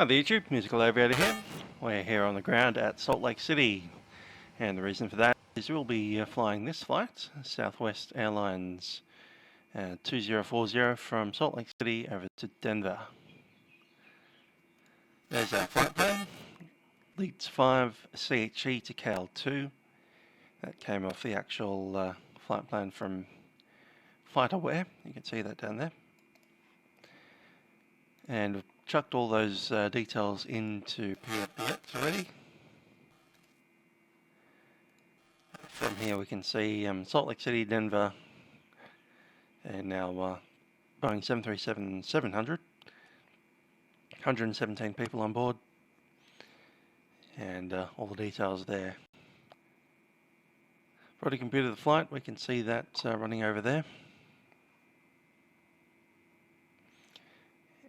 Hi there YouTube, Musical Aviator here. We're here on the ground at Salt Lake City, and the reason for that is we'll be flying this flight, SouthWest Airlines 2040 from Salt Lake City over to Denver. There's our flight plan, leads 5 CHE to KL2. That came off the actual flight plan from FlightAware, you can see that down there. And we've chucked all those details into PMDG already. From here we can see Salt Lake City, Denver, and now Boeing 737-700. 117 people on board, and all the details there. I've already computed the flight, we can see that running over there.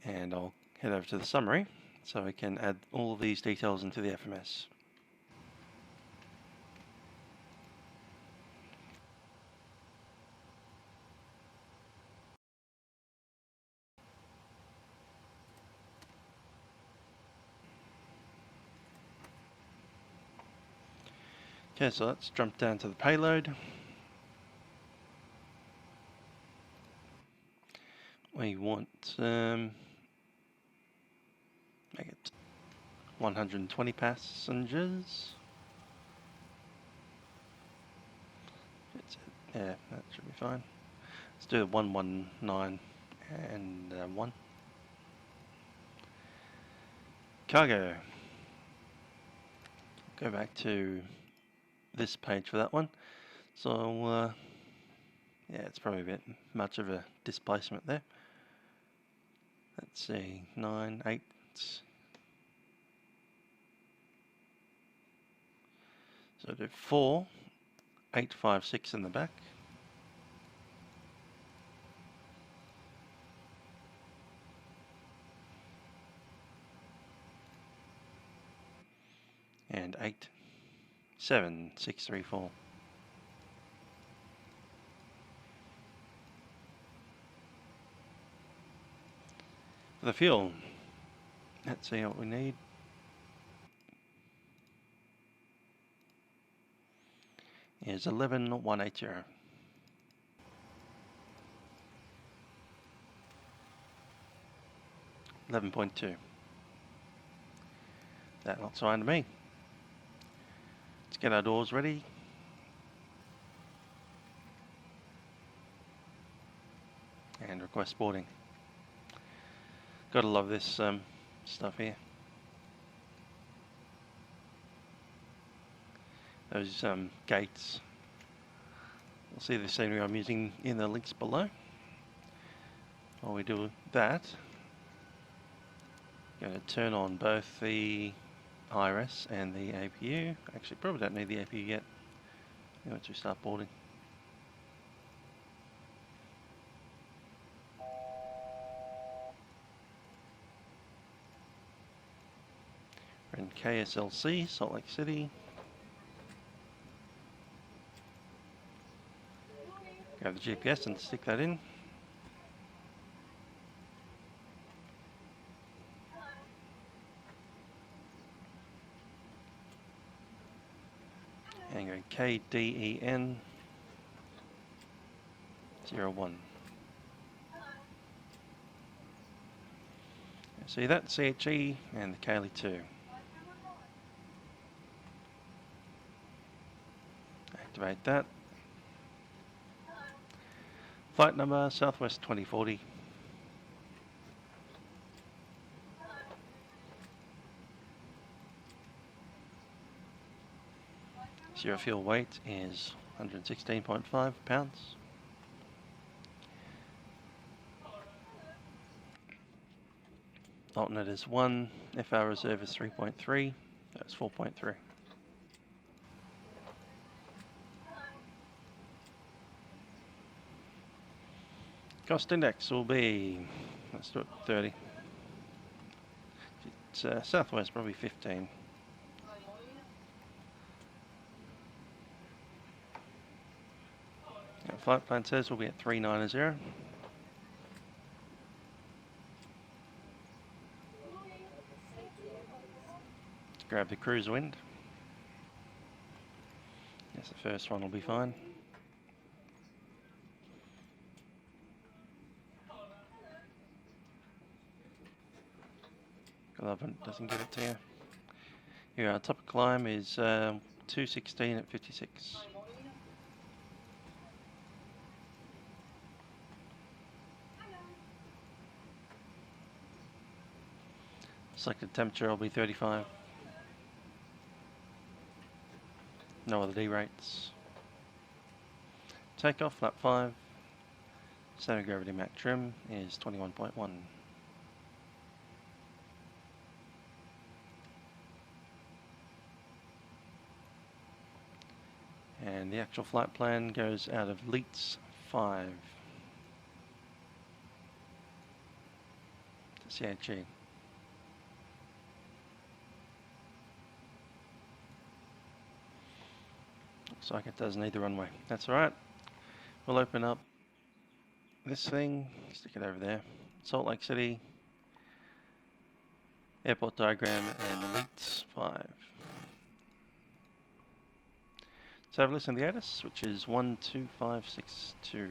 And I'll head over to the summary so we can add all of these details into the FMS. Okay, so let's jump down to the payload. We want make it 120 passengers. That's it. Yeah, that should be fine. Let's do 119 and 1. Cargo. Go back to this page for that one. So yeah, it's probably a bit much of a displacement there. Let's see, 9, 8. So do 4, 8, 5, 6 in the back. And 8, 7, 6, 3, 4. For the fuel, let's see what we need. Is 11,180. 11.2. That looks fine to me. Let's get our doors ready. And request boarding. Gotta love this stuff here. Those gates. You'll see the scenery I'm using in the links below. While we do that, I'm going to turn on both the IRS and the APU. Actually, probably don't need the APU yet once we start boarding. We're in KSLC, Salt Lake City. Grab the GPS and stick that in. And go KDEN 01. See that? CHE and the KL2. Activate that. Flight number SouthWest 2040. Zero fuel weight is 116.5 pounds. Alternate is 1, FR reserve is 3.3, that's 4.3. Cost index will be, let's do it 30. It's Southwest probably 15. Our flight plan says we'll be at 390. grab the cruise wind. Yes, the first one will be fine. I love it, doesn't give it to you. Here, our top of climb is 216 at 56. Selected temperature will be 35. No other D rates. Takeoff, lap 5. Standard gravity Mach trim is 21.1. And the actual flight plan goes out of Leets 5 to CHE. Looks like it does need the runway. That's alright. We'll open up this thing, stick it over there. Salt Lake City, airport diagram, and Leets 5. Let's have a listen to the ATIS, which is 12562.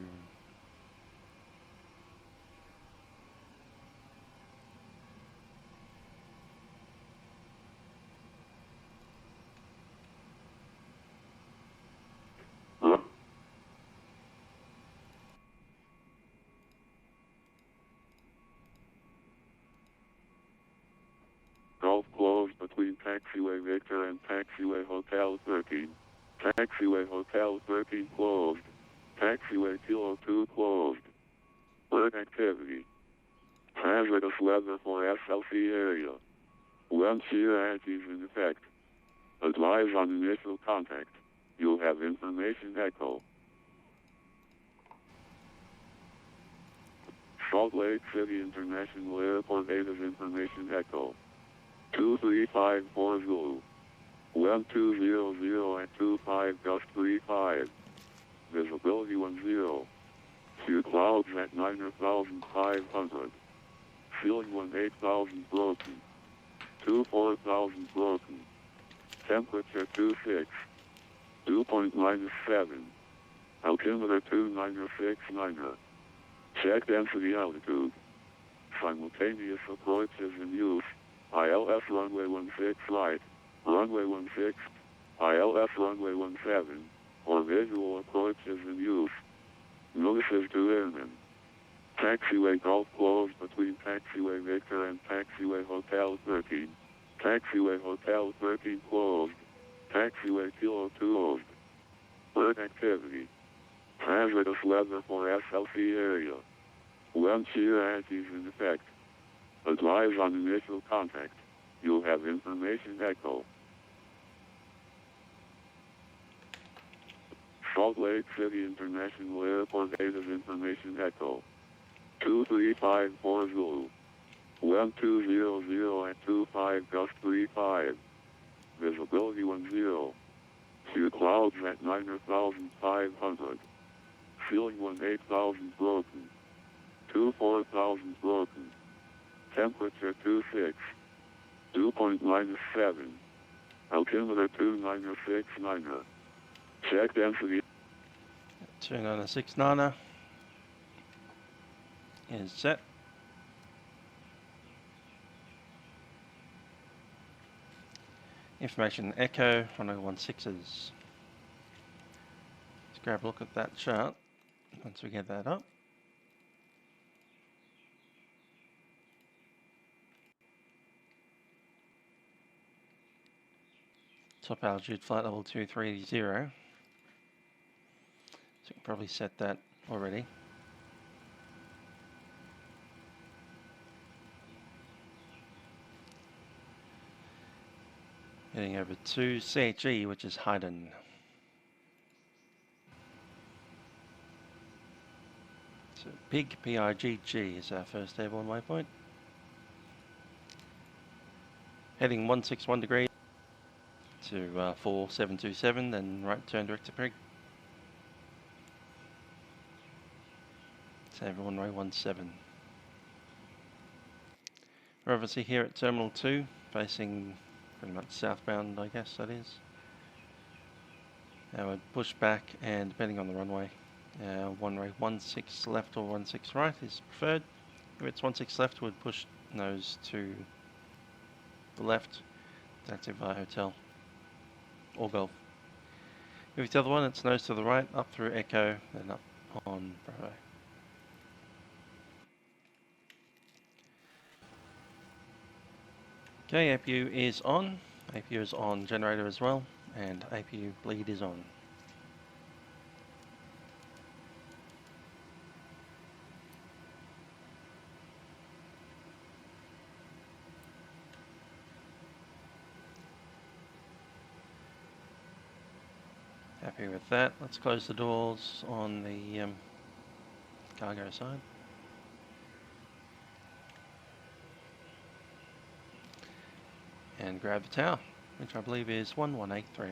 Gulf closed between Taxiway Victor and Taxiway Hotel 13. Taxiway Hotel 13 closed. Taxiway Kilo 2 closed. Bird activity. Hazardous weather for SLC area. Wind shear edge is in effect. Advise on initial contact. You'll have information echo. Salt Lake City International Airport ATIS information echo. 23540. Wind 200 at 25 gust 35. Visibility 10. Few clouds at 9,500. Ceiling 18,000 broken. 24,000 broken. Temperature 26. Dew point -7. Altimeter 2969. Check density altitude. Simultaneous approaches in use. ILS runway 16 right. Runway 16, ILS runway 17, or visual approaches in use. Notices to airmen. Taxiway Gulf closed between Taxiway Victor and Taxiway Hotel 13. Taxiway Hotel 13 closed. Taxiway Kilo 2 closed. Bird activity. Hazardous weather for SLC area. Wind shear edge is in effect. Advise on initial contact. You'll have information echo. Salt Lake City International Airport ATIS information echo. 23540. Wind 200 at 25 gust 35. Visibility 10. Few clouds at 9,500. Ceiling 18,000 broken. 24,000 broken. Temperature 26. Dew point -7. Altimeter 2969. Check density. 2969 is set. Information echo 1016s. Let's grab a look at that chart once we get that up. Top altitude flight level 230. So you can probably set that already. Heading over to CHE, which is Hayden. So Big PIGG is our first airborne waypoint. Heading 161 degrees to 4727, then right turn direct to Prig. So everyone runway 17. We're obviously here at Terminal 2, facing pretty much southbound, I guess that is. I would push back, and depending on the runway, runway 16 left or 16 right is preferred. If it's 16 left, we'd push nose to the left. That's if I hotel or golf. If it's the other one, it's nose to the right, up through Echo, then up on Bravo. Okay, APU is on. APU is on generator as well, and APU bleed is on. Happy with that. Let's close the doors on the cargo side. And grab the tower, which I believe is 1183.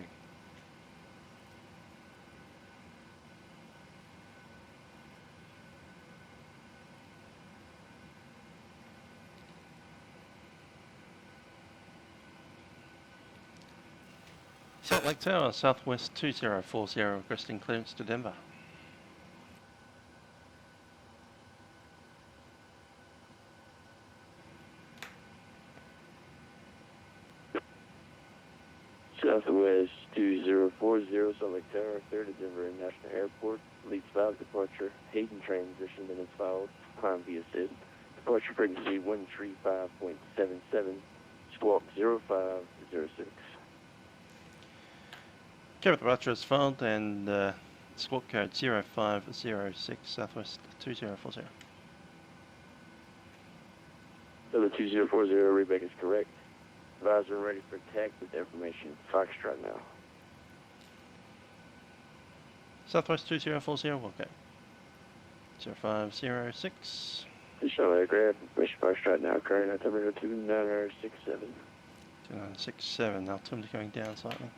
Salt Lake Tower, Southwest 2040, requesting clearance to Denver. Southwest 2040, Salt Lake Tower, clear to Denver International Airport. Lead 5 departure, Hayden transition minutes followed, climb via assist. Departure frequency 135.77, squawk 0506. Cabin departure is filed, and squawk code 0506, Southwest 2040. So the 2040 readback is correct. Advisor ready for attack with information. Foxtrot now. Southwest 2040, okay. 0506. Additional aircraft, information Foxtrot now, current altimeter 2967. 2967, altimeter going down slightly.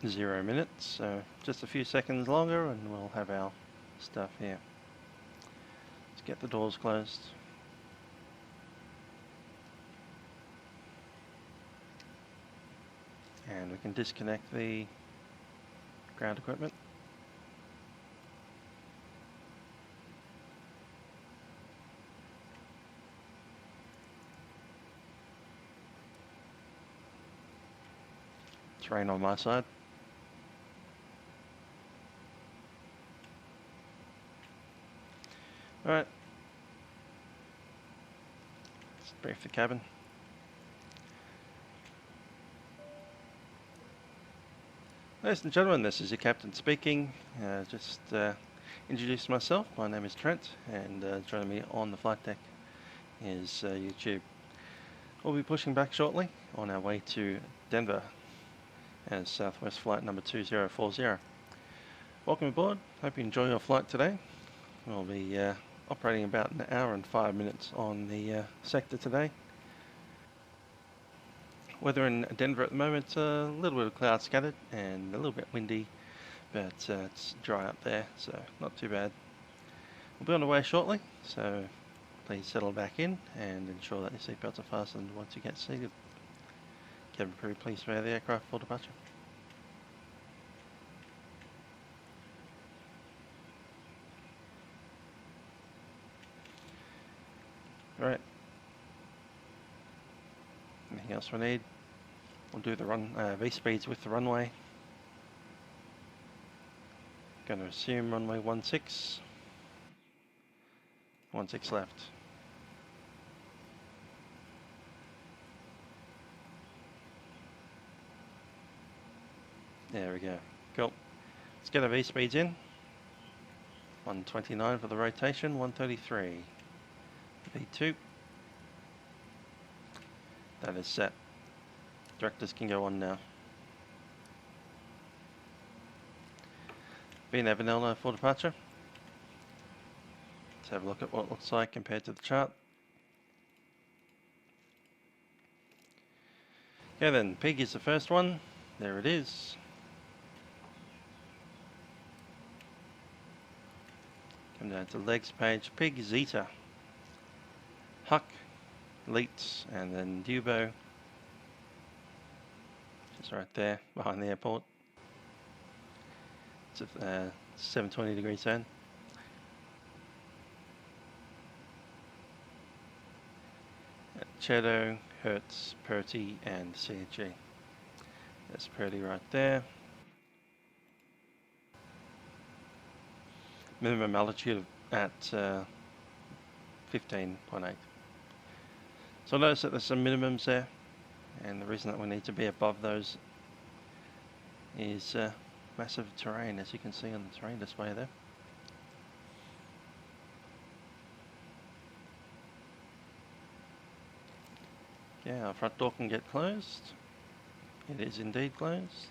Zero minutes, so just a few seconds longer and we'll have our stuff here. Let's get the doors closed. And we can disconnect the ground equipment. Terrain on my side. Alright, let's brief the cabin. Ladies and gentlemen, this is your captain speaking. Just introduce myself. My name is Trent, and joining me on the flight deck is YouTube. We'll be pushing back shortly on our way to Denver as Southwest flight number 2040. Welcome aboard. Hope you enjoy your flight today. We'll be operating about an hour and 5 minutes on the sector today. Weather in Denver at the moment, a little bit of cloud scattered and a little bit windy, but it's dry up there, so not too bad. We'll be on the way shortly, so please settle back in and ensure that your seatbelts are fastened once you get seated. Cabin crew, please prepare the aircraft for departure. Alright. Anything else we need? We'll do the V-speeds with the runway. Going to assume runway 16. 16 left. There we go. Cool. Let's get our V-speeds in. 129 for the rotation, 133. V2. That is set. Directors can go on now. VNAV and LNO for departure. Let's have a look at what it looks like compared to the chart. Okay then, pig is the first one. There it is. Come down to legs page, Pig, Zeta, Huck, Leets, and then Dubo. Just right there behind the airport. It's a 720 degree turn. Chedo, Hertz, Purdy, and CG. That's Purdy right there. Minimum altitude at 15.8. So notice that there's some minimums there, and the reason that we need to be above those is massive terrain, as you can see on the terrain display there. Yeah, our front door can get closed. It is indeed closed.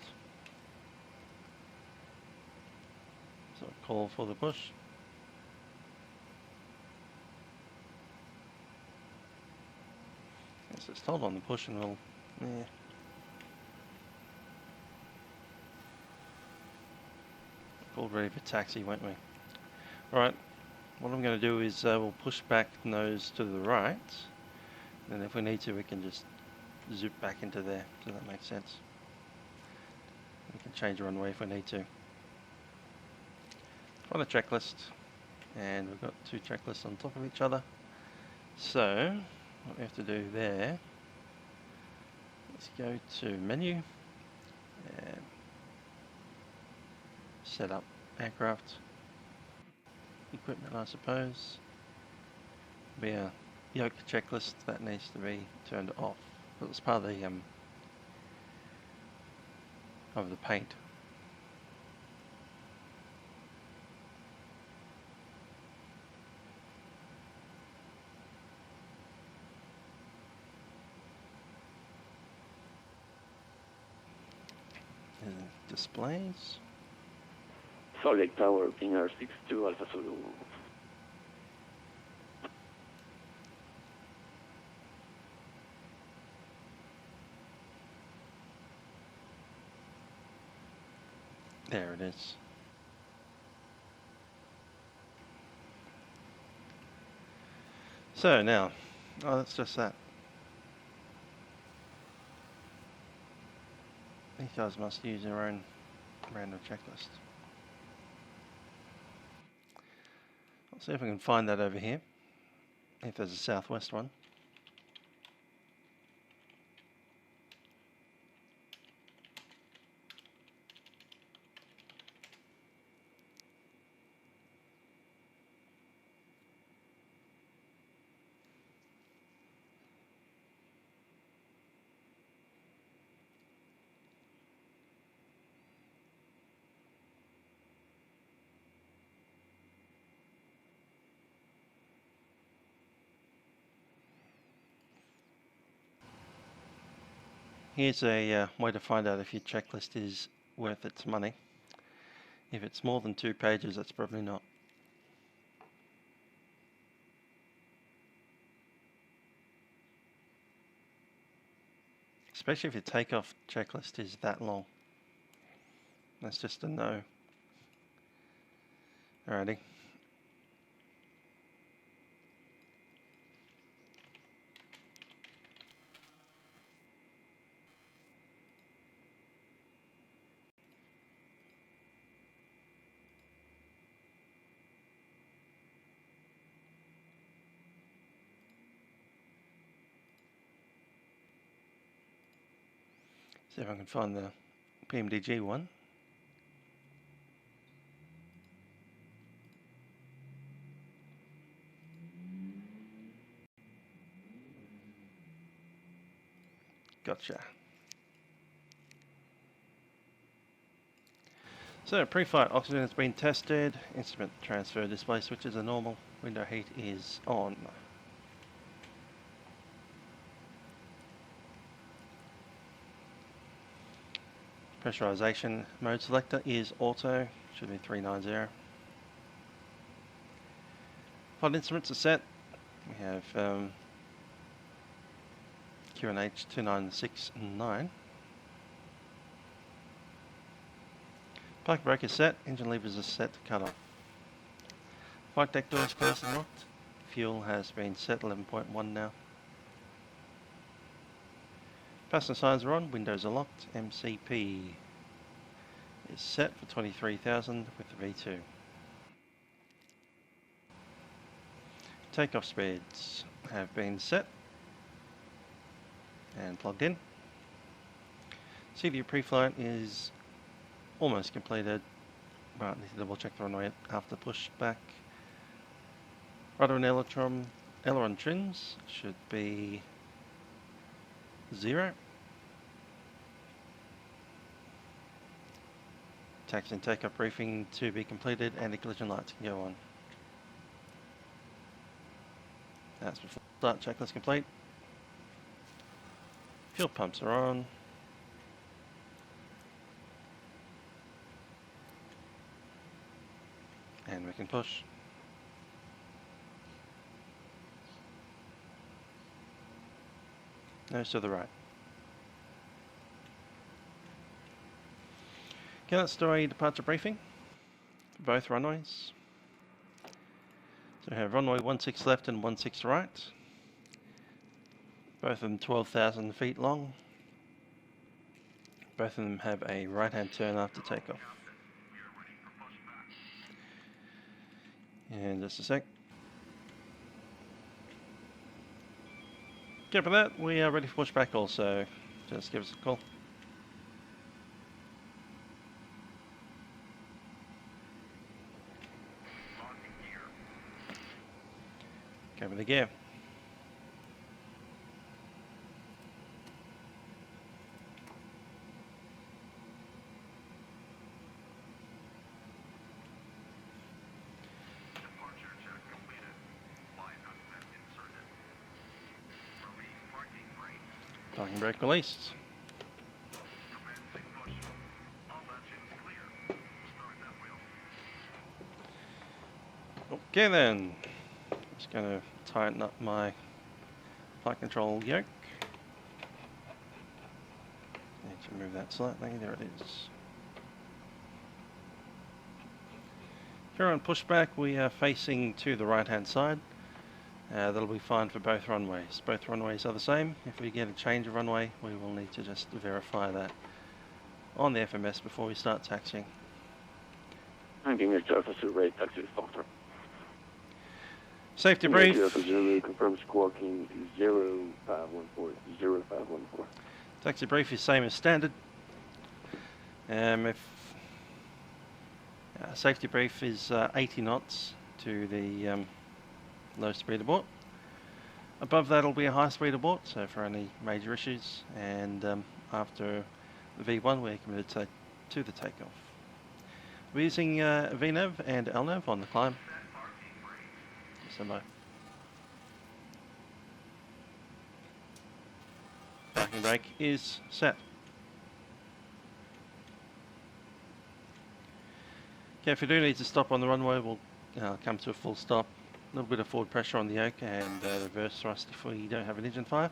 So call for the push. Yes, it's told on the push and we'll, yeah. Called ready for taxi, won't we? Alright, what I'm going to do is we'll push back nose to the right. And if we need to, we can just zip back into there. Does that make sense? We can change the runway if we need to. On a checklist, and we've got two checklists on top of each other. So, what we have to do there, let's go to menu, and set up aircraft, equipment I suppose. Be a yoke checklist that needs to be turned off. It's part of the paint. Displays. Salt Lake Tower, Pinger 62 Alpha Zulu. There it is. So now, oh, that's just that. These guys must use their own random checklist. I'll see if I can find that over here, if there's a Southwest one. Here's a way to find out if your checklist is worth its money. If it's more than 2 pages, that's probably not. Especially if your takeoff checklist is that long. That's just a no. Alrighty. See if I can find the PMDG one. Gotcha. So pre-flight oxygen has been tested. Instrument transfer display switches are normal. Window heat is on. Pressurization mode selector is auto, should be 390. Flight instruments are set. We have QNH 2969. Park brake is set, engine levers are set to cut off. Flight deck doors closed and locked. Fuel has been set 11.1 now. Passenger signs are on, windows are locked. MCP is set for 23,000 with the V2. Takeoff speeds have been set and plugged in. CDU pre-flight is almost completed. Right, need to double check the runway after push back. Rudder and aileron trims should be 0. Taxi and takeoff briefing to be completed and the collision lights can go on. That's before start checklist complete. Fuel pumps are on. And we can push. Nose to the right. Okay, let's do a departure briefing for both runways. So we have runway 16 left and 16 right. Both of them 12,000 feet long. Both of them have a right-hand turn after takeoff. And just a sec. Okay, for that, we are ready for pushback also. Just give us a call. Go with the gear. Parking brake released. Okay then, just going to tighten up my flight control yoke. Need to move that slightly, there it is. If you're on pushback, we are facing to the right hand side. That'll be fine for both runways. Both runways are the same. If we get a change of runway, we will need to just verify that on the FMS before we start taxiing. I'm giving Mr. Officer Ray, taxi to Falter. Safety brief. Zulu, confirm squawking 0514, 0514. Taxi brief is same as standard. Safety brief is 80 knots to the low speed abort. Above that will be a high speed abort, so for any major issues, and after the V1 we're committed to the takeoff. We're using VNAV and LNAV on the climb. Parking brake is set. Okay, if we do need to stop on the runway, we'll come to a full stop. A little bit of forward pressure on the yoke and reverse thrust if we don't have an engine fire.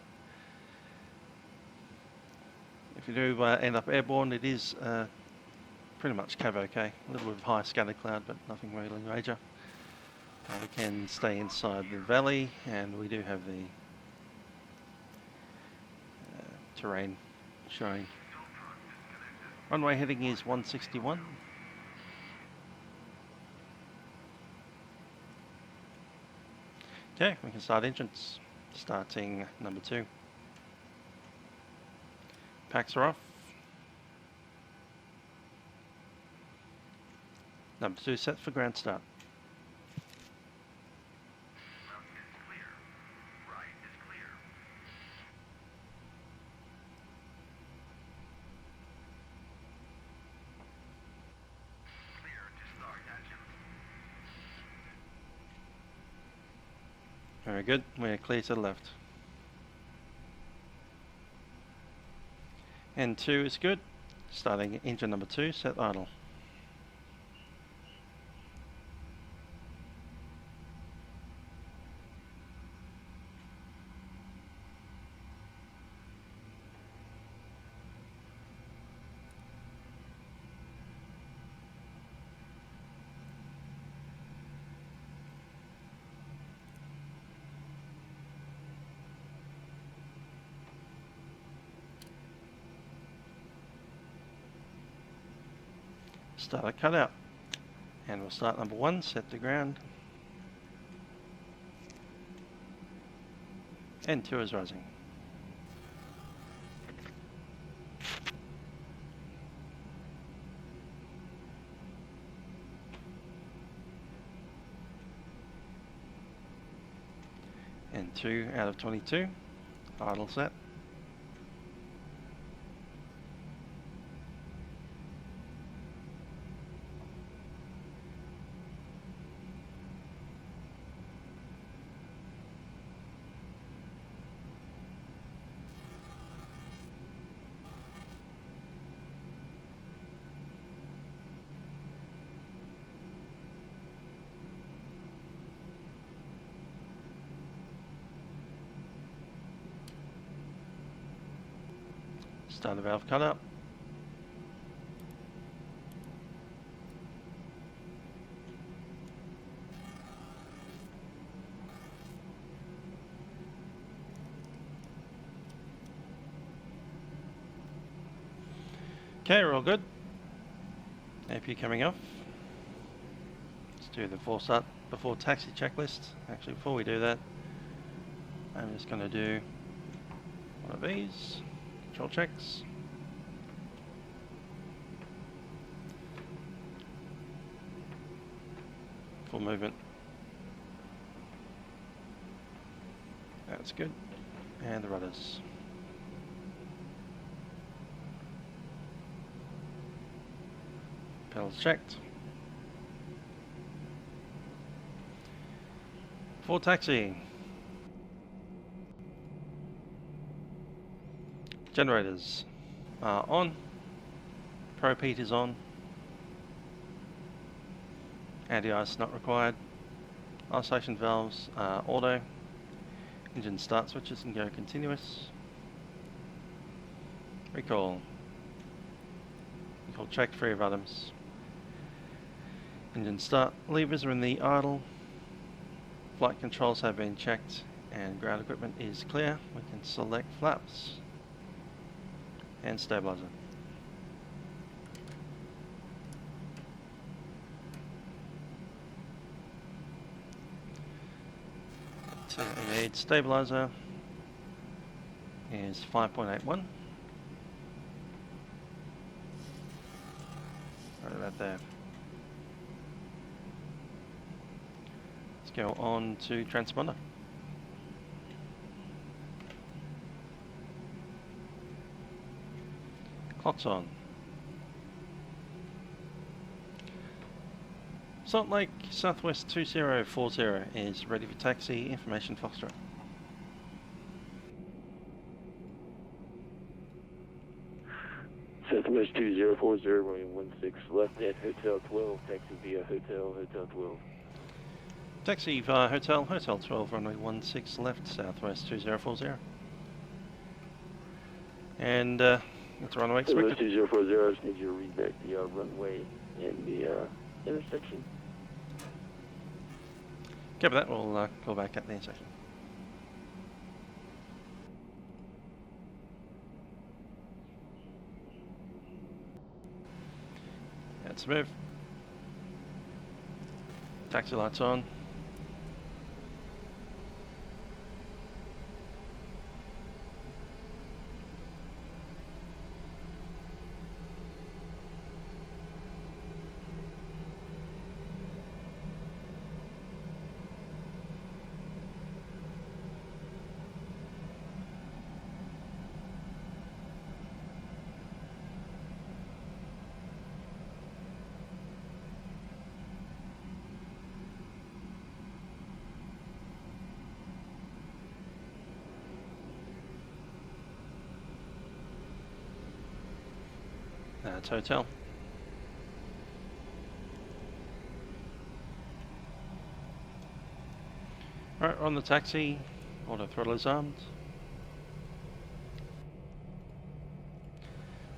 If you do end up airborne, it is pretty much cav-okay. A little bit of high scattered cloud, but nothing really major. We can stay inside the valley, and we do have the terrain showing. Runway heading is 161. Okay, we can start engines. Starting number 2. Packs are off. Number 2 set for ground start. Very good, we're clear to the left. And 2 is good. Starting engine number 2, set idle. Start a cutout. And we'll start number 1, set to ground. And 2 is rising. And 2 out of 22. Idle set. Start the valve cutout. Okay, we're all good. AP coming off. Let's do the before taxi checklist. Actually, before we do that, I'm just going to do one of these. Control checks. Full movement. That's good. And the rudders. Pedals checked. For taxi. Generators are on. Probe heat is on. Anti-ice not required. Isolation valves are auto. Engine start switches can go continuous. Recall. Recall checked, free of items. Engine start levers are in the idle. Flight controls have been checked and ground equipment is clear. We can select flaps and stabilizer. So we need stabilizer is 5.81. Right about there. Let's go on to transponder. Clock's on. Salt Lake Southwest 2040 is ready for taxi. Information Foxtrot. Southwest 2040, runway 16 left at Hotel 12, taxi via Hotel 12. Taxi via Hotel 12, runway 16 left, Southwest 2040. And that's the runway expected. Southwest 2040, I just need you to read back the runway and the intersection. Okay, but that we'll go back at the intersection. Let's move. Taxi lights on. That's hotel. Alright, we're on the taxi. Auto throttle is armed.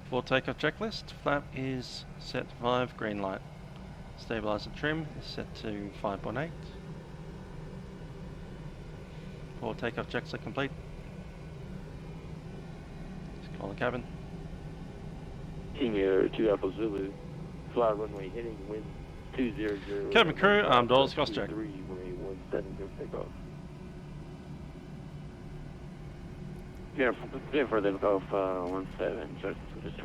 For takeoff checklist, flap is set to 5, green light. Stabilizer trim is set to 5.8. For takeoff checks are complete. Let's call the cabin. Senior 2 Alpha Zulu, fly runway heading, wind 200. Cabin crew, armed doors, cross check. 3, runway 17, go take off. Yeah, for the Golf 17, so just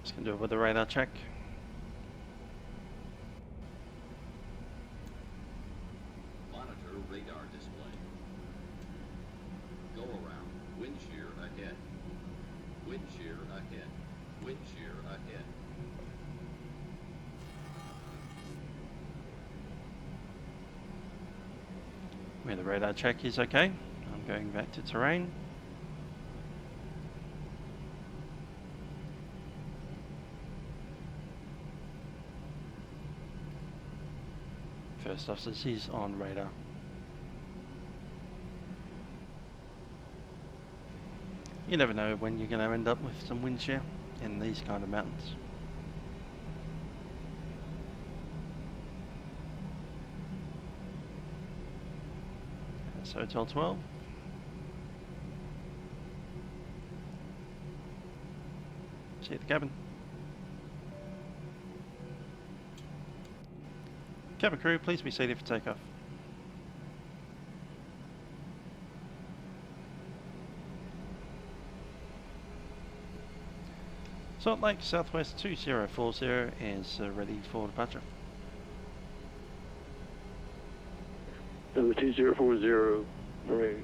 Just gonna do it with the radar check. Monitor radar display. Go around. Wind shear ahead. Wind shear ahead. Wind shear ahead. Where the radar check is okay. I'm going back to terrain. First officer is on radar. You never know when you're going to end up with some wind shear in these kind of mountains. So Hotel 12. See the cabin. Cabin crew, please be seated for takeoff. Salt Lake Southwest 2040 is ready for departure. So the 2040, runway.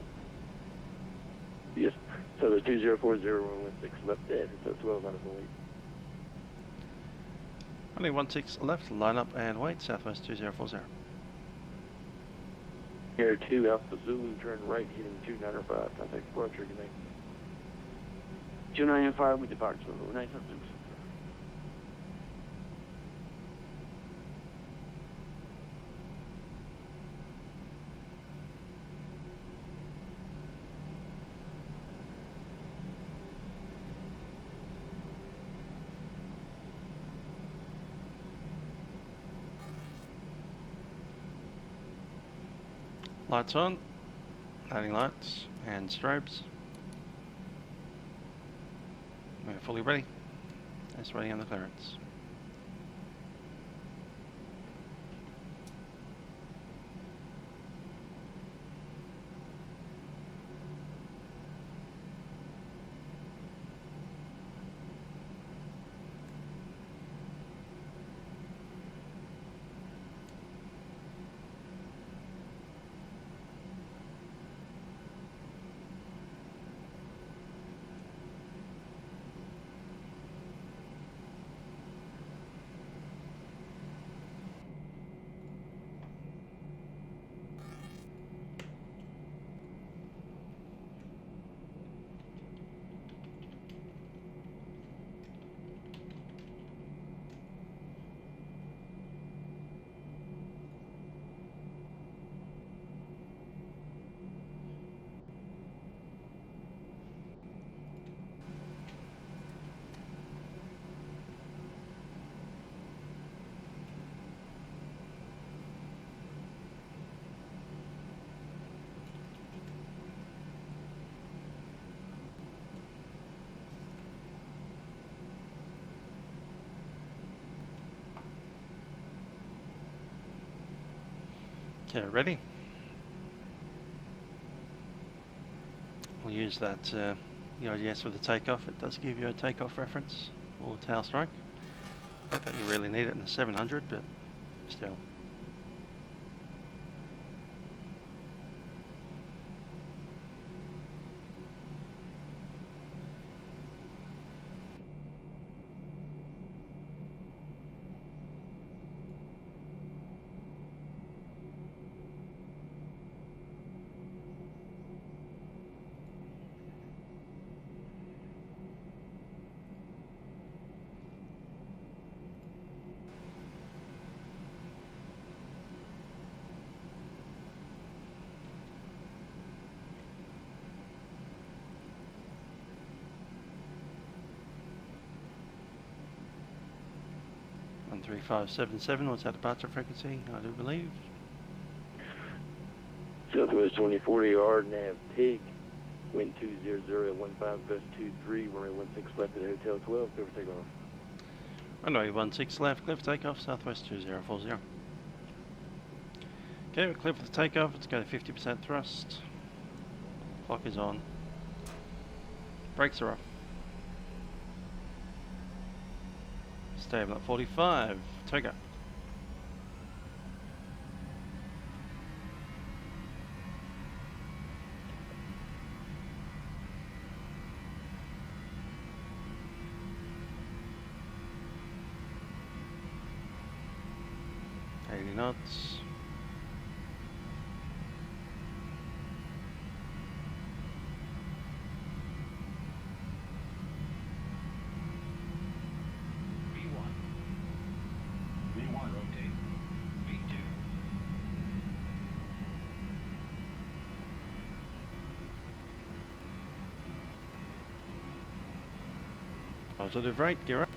Yes. So the 2040, runway 6 left dead, so 12 out of the way. Only 16 left, line up and wait, Southwest 2040. Air 2 Alpha Zulu, turn right, heading 295, contact departure, good night. 295, we depart, so nice something. Lights on, landing lights and strobes. We're fully ready. It's ready on the clearance. Okay, ready? We'll use that EIDS for the takeoff. It does give you a takeoff reference or tail stroke. Not that you really need it in the 700, but still. One 3577, what's our departure frequency? I do believe. Southwest 2040 R, nav pig, wind 200 at 15, gust 23, runway 16 left at Hotel 12, clear for takeoff. Runway 16 left, clear for takeoff, Southwest 2040. Okay, we're clear for the takeoff, let's go to 50% thrust. Clock is on. Brakes are off. Stable at 45, Togo. Knots. V1 rotate. V2. Positive right, gear up.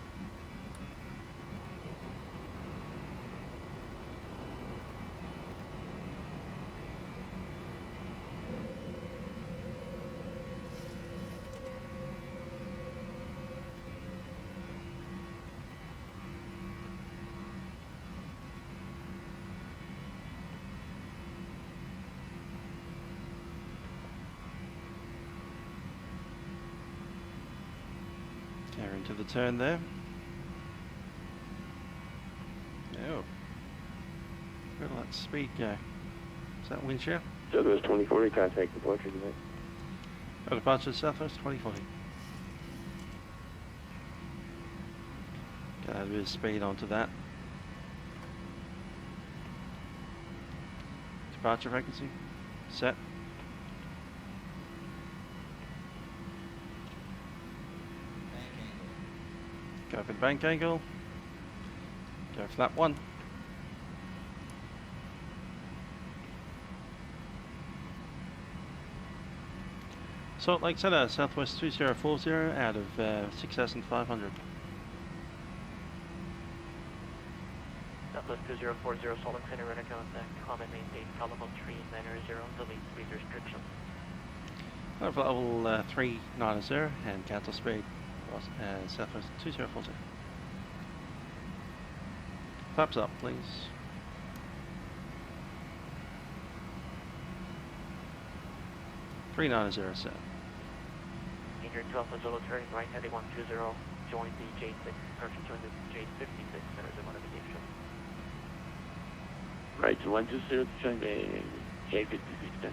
Into the turn there. Oh. Where will that speed go? Is that wind shear? Southwest 2040, contact departure, good night. Oh, departure Southwest 2040. Get a bit of speed onto that. Departure frequency. Set. Go for the bank angle. Go for that one. Salt Lake Center, Southwest 2040 out of 6,500. Southwest 2040, Salt Lake Center, radar contact, common maintain, level 390, delete speed restrictions. Level 390 and cancel speed. Southwest 2040. Flaps up, please. $390 set. Danger 12 Zulu turning right heading 120, join the J6, join the J56, centers of modification. Right to 120, join the J56.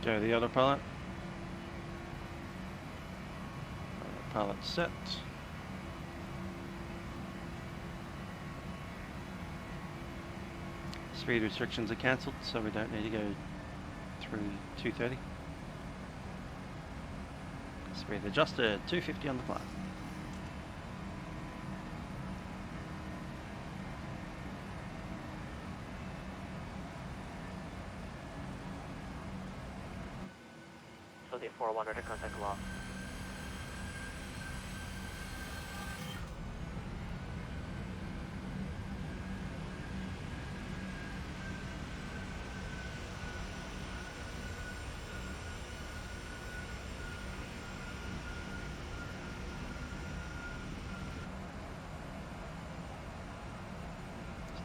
Go the other pilot. Pilot set. Speed restrictions are cancelled, so we don't need to go through 230. Speed adjusted, 250 on the clock. So the 401 radar contact lost.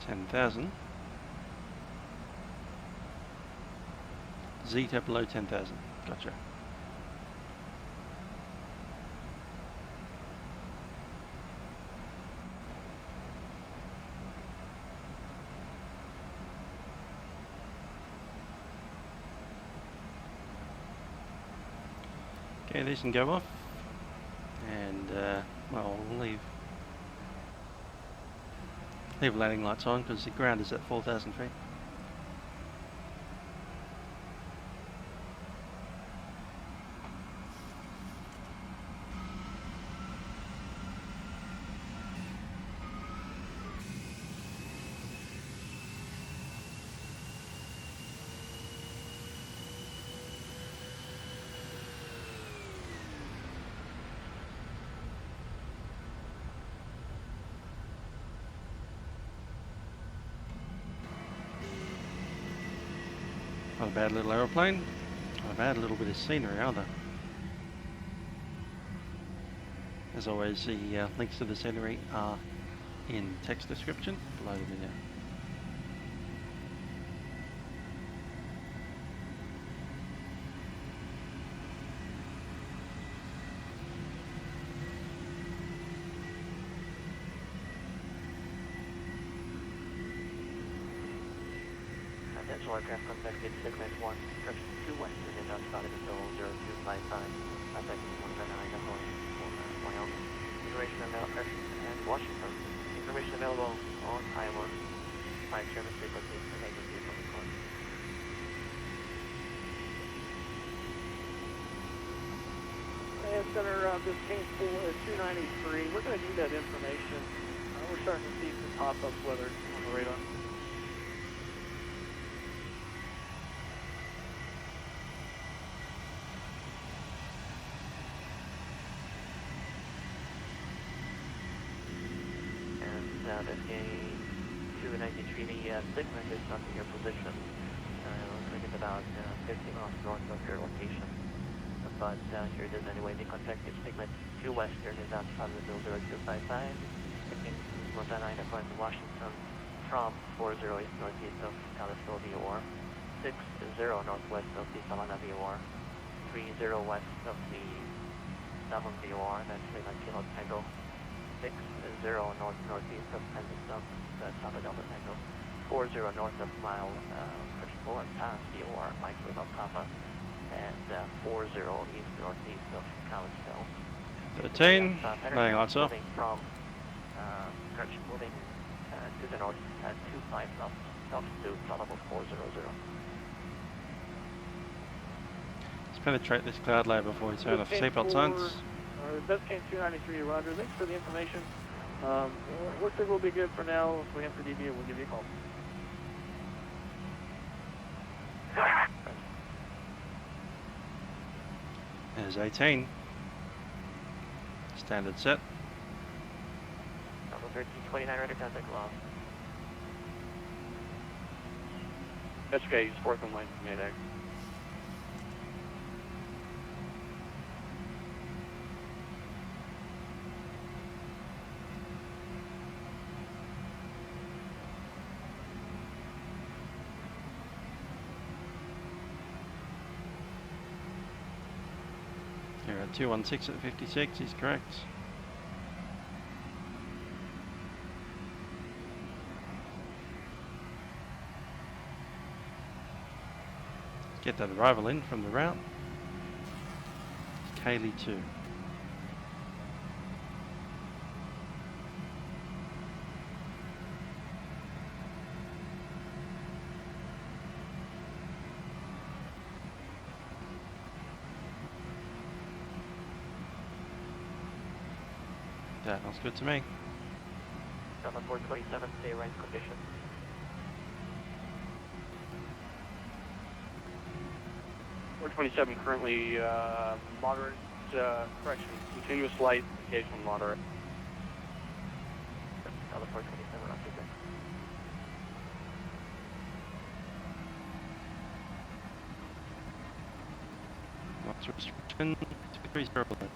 10,000. Zeta below 10,000. Gotcha. Okay, these can go off, and well, we'll leave landing lights on because the ground is at 4,000 feet. Not a bad little aeroplane, not a bad little bit of scenery either. As always, the links to the scenery are in text description below the video. Potential aircraft contacted segment 1, approaching 2 western and outside of the 0255, affecting 109 Wyoming. Information available and Washington. Information available on Iowa. 5 German frequencies and agencies on the course. And Center, this came for 293. We're going to need that information. We're starting to see some pop-ups weather on the radar. This game 293, the segment is not in your position. Looks like it's about 50 miles north of your location. But here it is anyway. The contacted segment 2 western is outside of the 0255. Taking Montana, Idaho, and Washington from 40 east northeast of Kalispell VOR, 60 northwest of the Savannah VOR, 30 west of the Savon VOR, that's Lima Kilo Tango. 60 north-northeast of Pendleton, that's Papa Delta Tango, 40 north of mile Christopher and past VOR, Mike Lima Papa, and 40 east northeast of Kalispell. 13, landing lights off. Moving from, moving to the north at 25 knots, altitude level 400. Let's penetrate this cloud layer before we turn off seatbelt signs. Best came 293, Roger. Thanks for the information. Looks like we'll be good for now. If we have to deviate, we'll give you a call. There's 18. Standard set. Number 1329, ready to contact lost. That's okay. He's 4th and line, Mayday. Here at 216 at 56 is correct. Get that arrival in from the route. Kaylee 2. That looks good to me. Number 427, stay right condition. We're 27 currently moderate, correction, continuous light, occasional moderate. Number 427, on ticket. What's restriction? 230.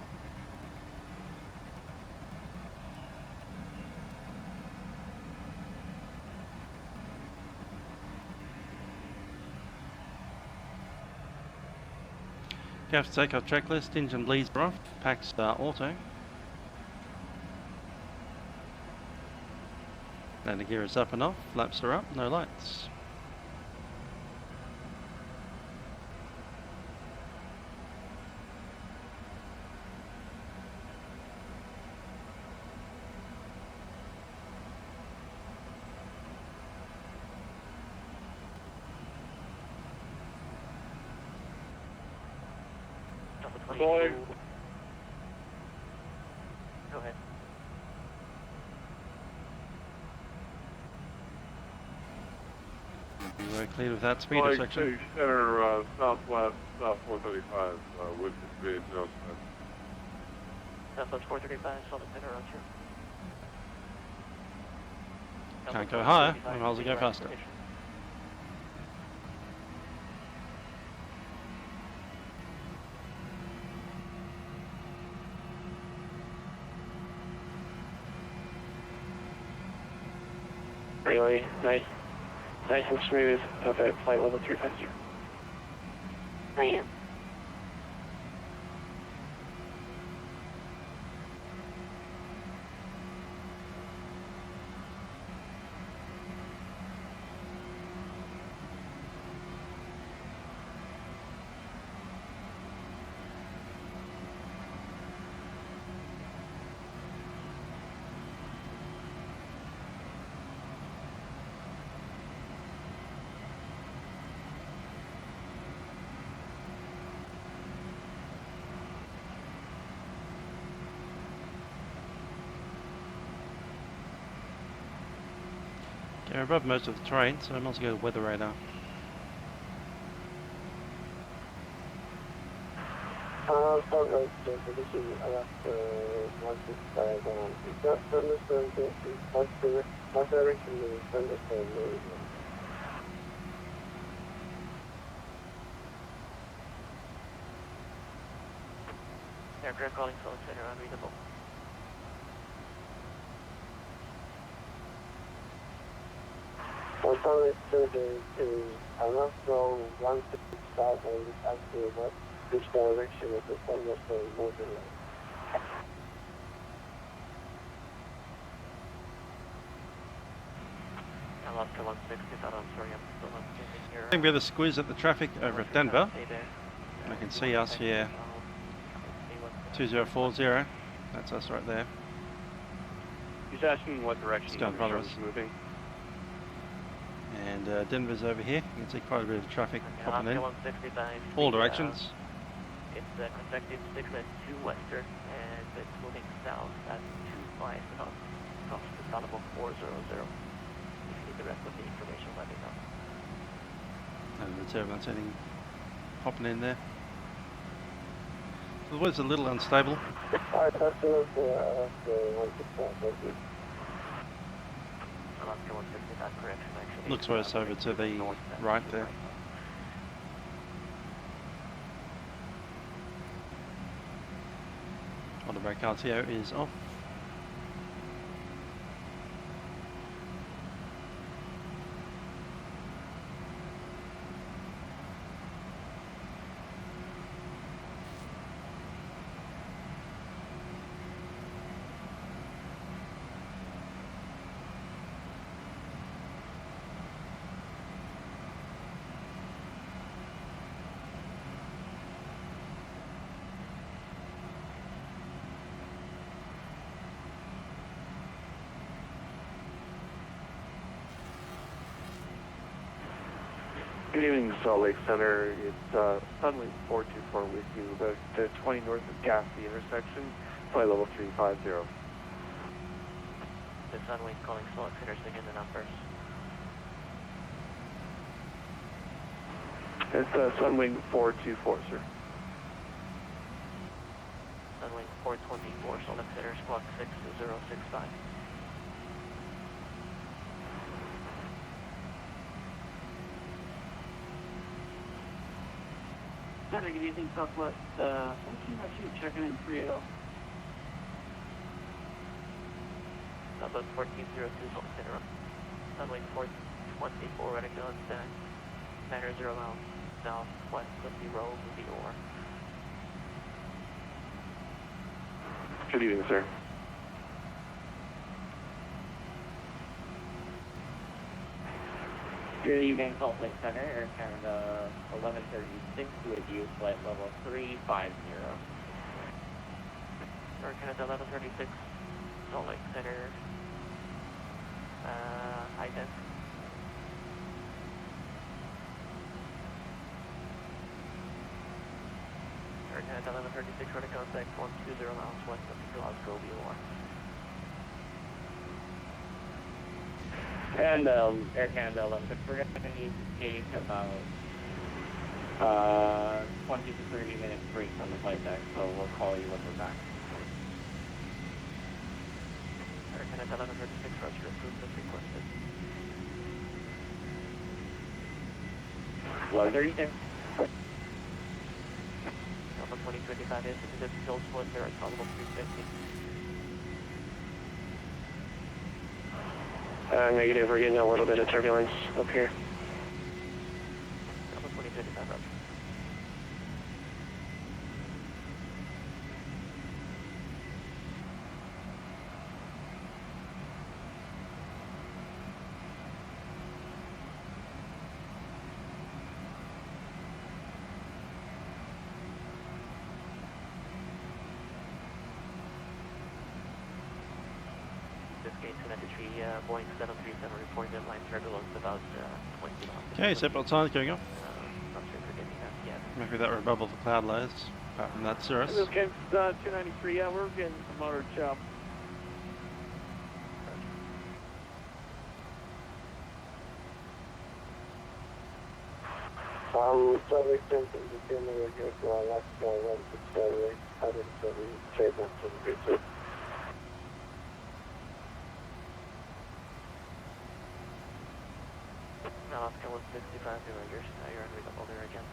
Gas takeoff checklist, engine bleeds are off, packs are auto. Landing gear is up and off, flaps are up, no lights. Go ahead. You were cleared without speed section. Center, southwest, south 435, with the speed adjustment. Southwest 435, Solid Center, roger. Can't go higher, we might as well go faster. Really nice and smooth. Perfect. Flight level 3 faster. I am. Okay, we're above most of the terrain, so I must go weather radar. SouthWest, position Alaska 165, it's not thunderstorm, my direction is thunderstorm, Aircraft calling Solid Center, unreadable. SouthWest survey to Alaska 165 and it's actually west. Which direction is the thunderstorm moving in? Alaska 160, thought I'm sorry, I'm still not getting here. I think we have a squeeze at the traffic over at Denver. Stay there. I can see us here, 2040, that's us right there. He's asking what direction It's down front of us. moving. And Denver's over here, you can see quite a bit of traffic popping in. Alaska 160 by All directions. It's convective 6 at 2 western, and it's moving south at 25 knots across the Salvo 400. If you need the rest of the information, let me know. And the turbulence heading popping in there. So the weather's a little unstable. Alright, that's the 165, thank you. Alaska 165, correction, actually. Looks worse over to the right there. On the brake RTO is off. Good evening, Salt Lake Center. It's Sunwing 424 with you, about 20 north of Gaffney intersection, flight level 350. The Sunwing calling Solid Center, sing in the numbers. It's Sunwing 424, sir. Sunwing 424, Solid Center, squawk 6065. Center, good evening, Southwest. 14 checking in 30. Southwest 1402, Solid Center. Sunwing 424, radar on stack. 90 miles southwest of the road with the ore. Good evening, sir. Good evening, Salt Lake Center, Air Canada 1136 with you, flight level 350. Air Canada 1136, Salt Lake Center, high desk. Air Canada 1136, running contact 120 miles west of Glasgow, VOR. And Air Canada 1136, we're going to need to take about 20 to 30 minutes break on the flight deck, so we'll call you when we're back. Air Canada 1136, roger, improvement requested. 1136. Alpha 2025 is into the Hillswood, there at tolerable 350. Negative, we're getting a little bit of turbulence up here. Alpha 2025, roger. Gate 293, Boeing 737 reported line turbulence about 20 miles. Okay, seatbelt signs going off. Not sure if we're getting that yet. Maybe that were bubble the cloud layers. Apart from that, Cirrus. This is 293, yeah, we're getting some motor chop. Salt Lake Center, the camera here for our last guy, 167, 170, trade that to the grid, sir. Alaska 165, you're unreadable there again.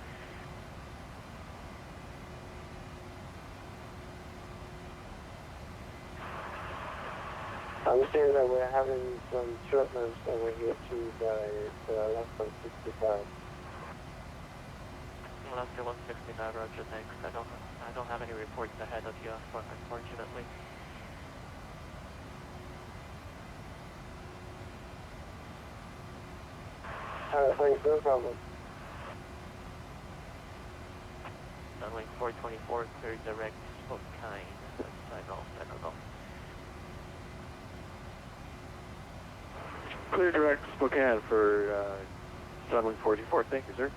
I understand that we're having some shortness over here too by less than 65. Alaska 165, roger, thanks. I don't have any reports ahead of you, unfortunately. Thanks, no problem. Sunwing 424, clear direct, Spokane. I don't know. Clear direct Spokane for Sunwing 44. Thank you, sir.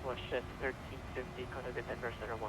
Was shift 1350, contact Denver Center 135.6.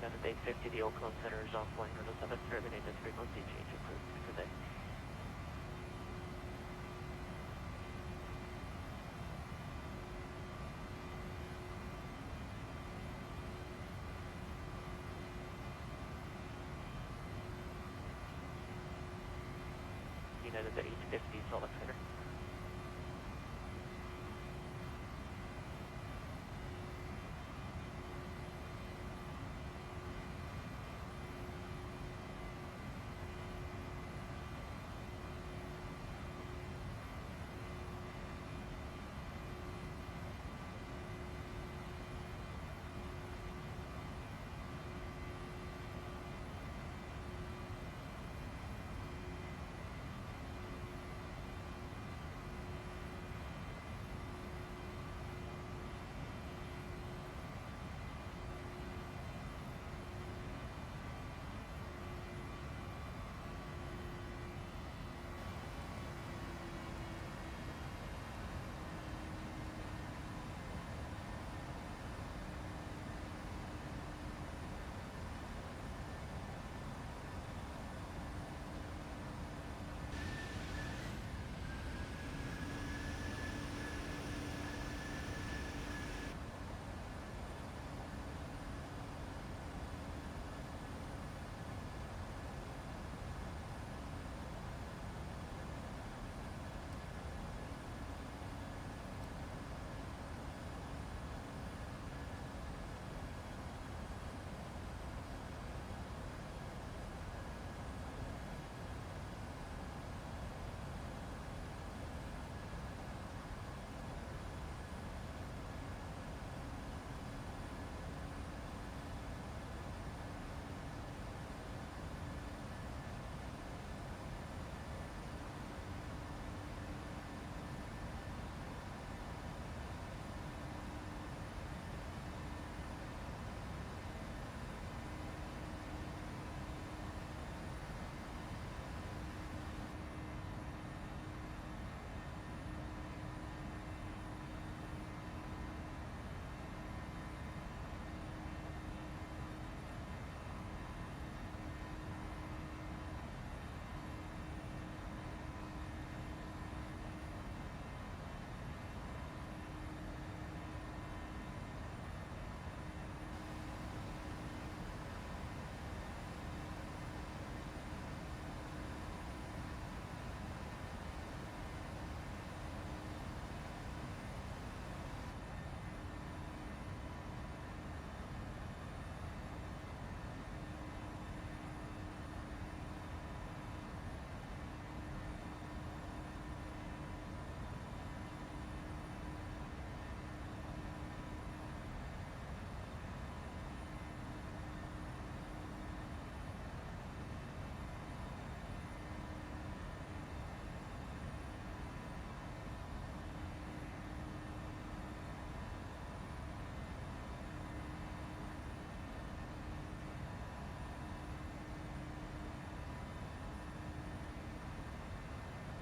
United 850, the Oakland Center is offline on the 7th, terminated frequency change approved today. United 850, Salt Lake Center.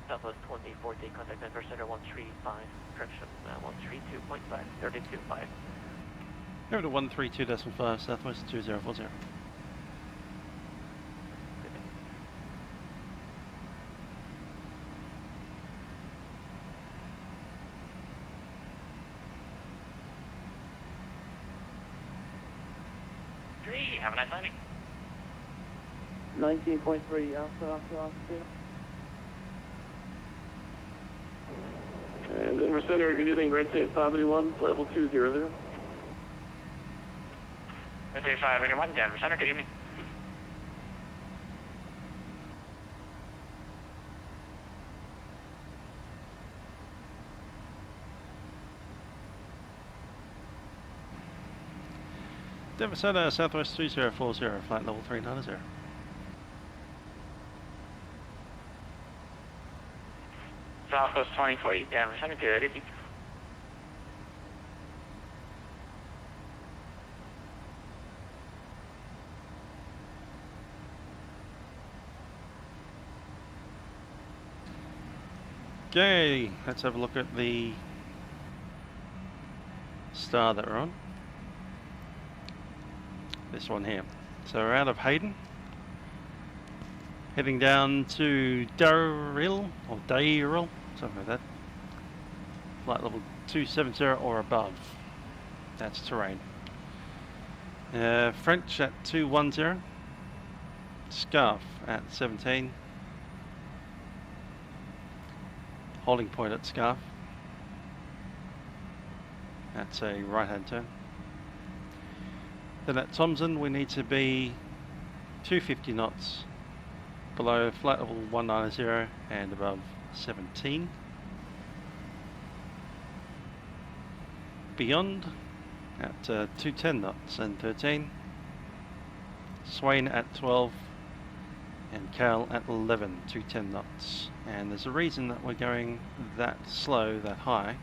Southwest 2040, contact Denver Center 135, correction 132.5, 32.5. Over to 132.5, Southwest 2040. Have a nice landing. 19.3, Alpha. And Denver Center, good evening, Grand State 581, level 200. Grand State 581, Denver Center, good evening. Denver Center, Southwest 2040, flight level 390. Southwest 2040, Denver Center, good evening. Okay, let's have a look at the star that we're on. this one here. So we're out of Hayden, heading down to Daryl, or Daryl, something like that. Flight level 270 or above. That's terrain. French at 210. Scarf at 17. Holding point at Scarf. That's a right hand turn. Then at Thompson we need to be 250 knots below flight level 190 and above 17. Beyond at 210 knots and 13. Swain at 12 and Cal at 11, 210 knots. And there's a reason that we're going that slow, that high.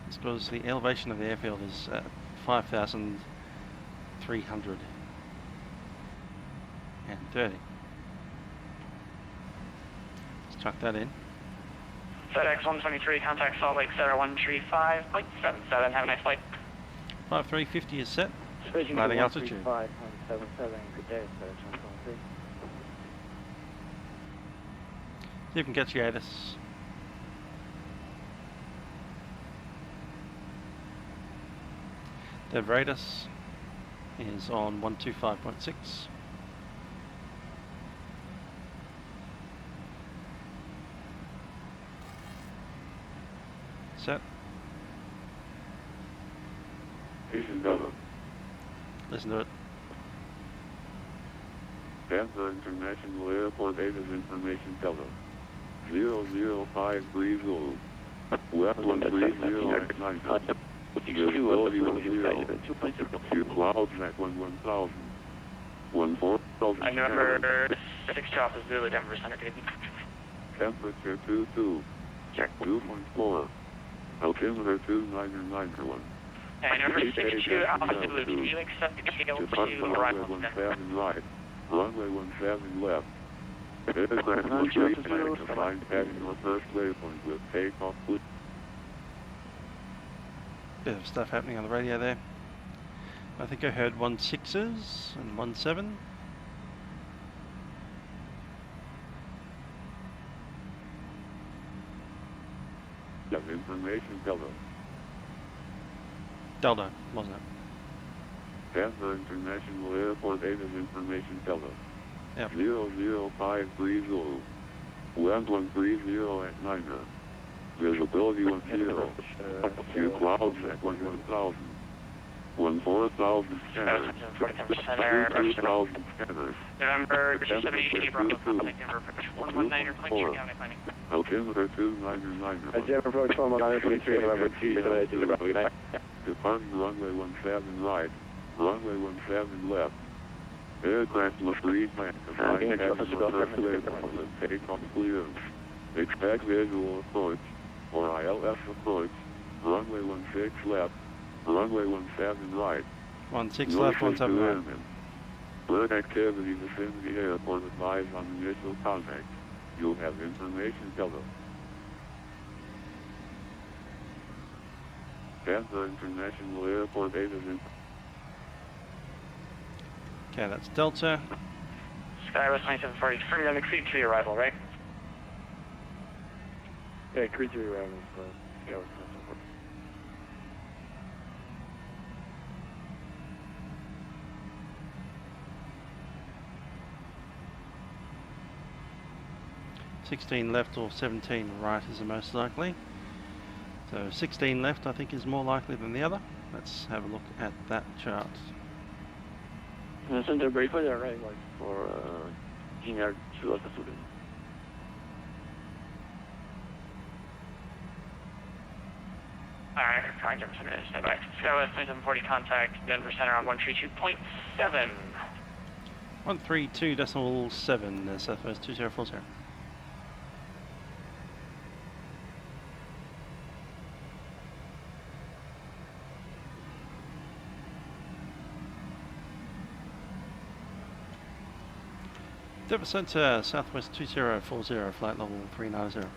It's because the elevation of the airfield is at 5,330. Let's chuck that in. FedEx 123, contact Salt Lake Center 135.77. Have a nice flight. 5350 is set. Switching Landing to altitude. 135.77. Good day, FedEx 123. See if you can catch the ATIS. The Radis is on 125.6. Set. Station Delta. Listen to it. Tampa International Airport ATIS information Delta. 00530. West 130 at 9. Visibility 10. Two clouds at 11,000. 14,000. I remember 6 chop is Zulu Denver Center. Temperature 22. Check. 2.4. Altimeter 2991. And number 62 Alpha Zulu, can you accept the tail to arrival on Denver? 17 right. Runway 17 left. Aircraft will reach back to find heading your first waypoint with takeoff. Bit of stuff happening on the radio there. I think I heard 16s and 17. Have information Delta. Delta, wasn't it? Tampa International Airport ATIS information Delta. Yep. 00530. Wind 130 at 9. Visibility 10. Two clouds at 11,000. 14,000 scanners. 2,000 scanners. November 78 Bravo, contact Denver approach 119 point tree county planning. Altimeter 2991. Denver approach 119.3, November 278. Departing runway 17 right. Runway 17 left. Aircraft must reach back to find heading your first waypoint with takeoff clearance. Expect visual approach, or ILS approach, runway 16 left, runway 17 right. 16 left, 17 right. Bird activity within the airport advised on initial contact. You'll have information Delta. Tampa International Airport ATIS in. Okay, that's Delta. Skywest 2740, free on the Creed 3 arrival, right? Yeah, Creed 3 arrival, Skywest 2740. $16 left or 17 right is the most likely. So 16 left I think is more likely than the other. Let's have a look at that chart. Center verify that right, like for GNR 2 Alpha Zulu. Alright, fine, Jefferson is stand by. Skywest 2740, contact Denver Center on 132.7. 132.7, Southwest 2040. Denver Center, Southwest 2040, flight level 390.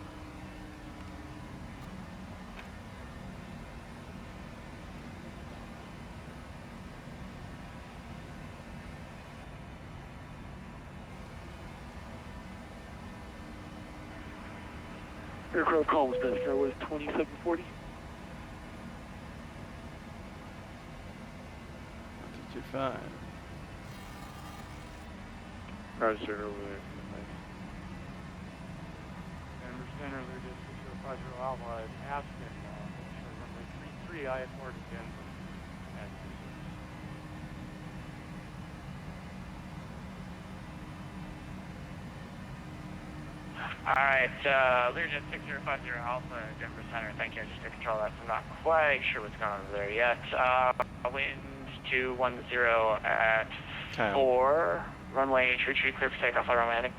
Aircraft calls to SouthWest 2740. 225. Roger, over there. Denver Center, they're just 6050 Alpha is Aspen, runway 33, IS4 to Denver. Alright, Learjet 6050 Alpha, Denver Center, thank you. I just took control of that, so I'm not quite sure what's going on over there yet. Wind 210 at 4, runway 33, clear for takeoff, flight runway heading.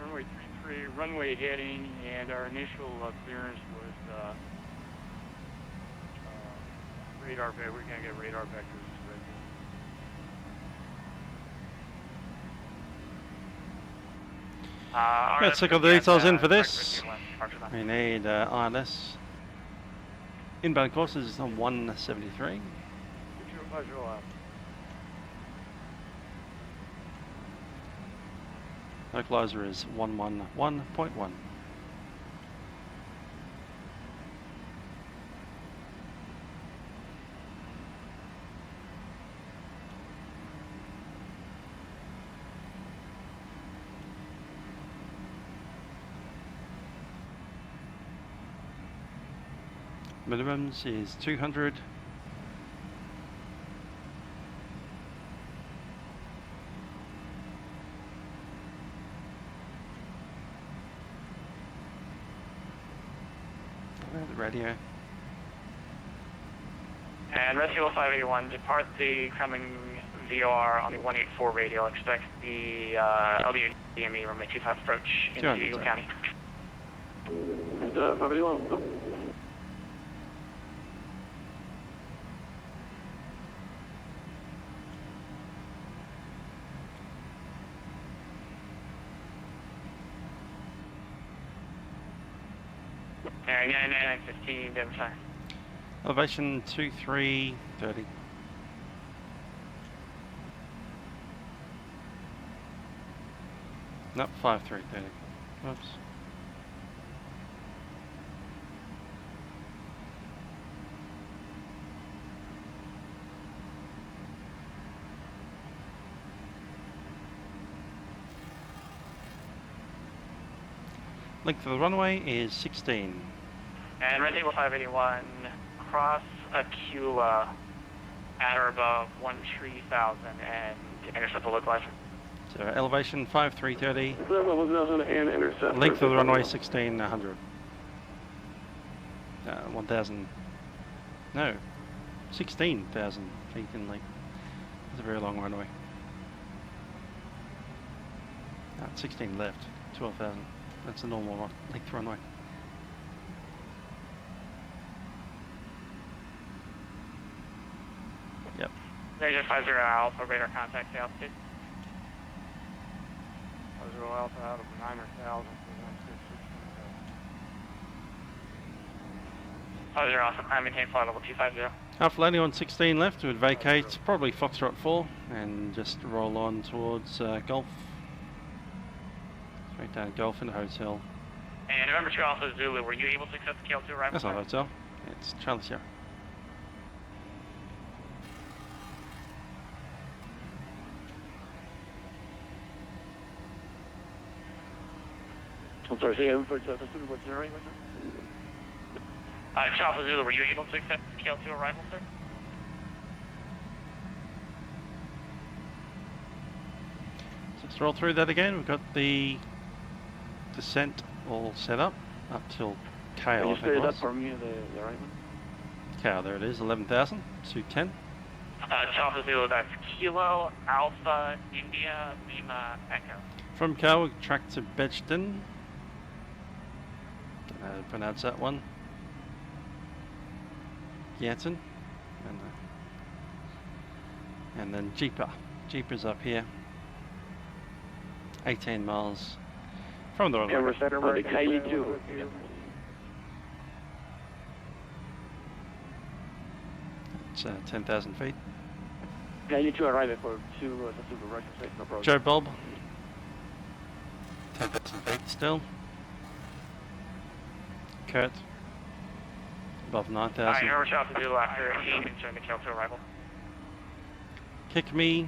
Runway 33, runway heading, and our initial clearance was radar vector. We're going to get radar vectors ready. Let's check all the details in for this. We need ILS. Inbound course is on 173. Localizer is 111.1. Minimums is 200. The radio. And Rescue 581, depart the coming VOR on the 184 radio. Expect the LDU DME runway 25 approach into Eagle County. 581. Alright, 915, Denver Center. Elevation 2330. Nope, 5330. Whoops. Length of the runway is 16. And Red Eagle 581, cross Aquila at or above 13,000 and intercept the localizer. So elevation 5330. And intercept. Length of the runway 1600. 1,000. No, 16,000 feet in length. It's a very long runway. 16 left, 12,000. That's a normal length runway. Yep. Major 50 Alpha, radar contact to altitude. 50 Alpha out of 9,000. 50 Alpha, climb, maintain flight level 250. Alpha landing on 16 left, would vacate probably Foxtrot 4 and just roll on towards Gulf. Straight down Gulf in the hotel. And November 2 Alpha Zulu, were you able to accept the KL2 arrival? That's not a hotel, it's Charlie Sierra. I'm sorry, say again, what's your right? 2 Alpha Zulu, were you able to accept the KL2 arrival, sir? So let's roll through that again. We've got the descent all set up till KL. Can you split it up for me, the right one? KL, there it is, 11,000, 210. 2 Alpha Zulu, that's Kilo, Alpha, India, Lima, Echo. From KL, we track to Bedgton. Pronounce that one. Yanton. And then Jeeper. Jeeper's up here. 18 miles from the runway. Denver Center, the Kylie 2. It's 10,000 feet. Kylie 2 arriving for 2 Russian station approach. Joe Bob. 10,000 feet still. Kurt. Above 9,000. Alright, Norwich Alpha Zulu after 8 and showing the tail to arrival. Kick me.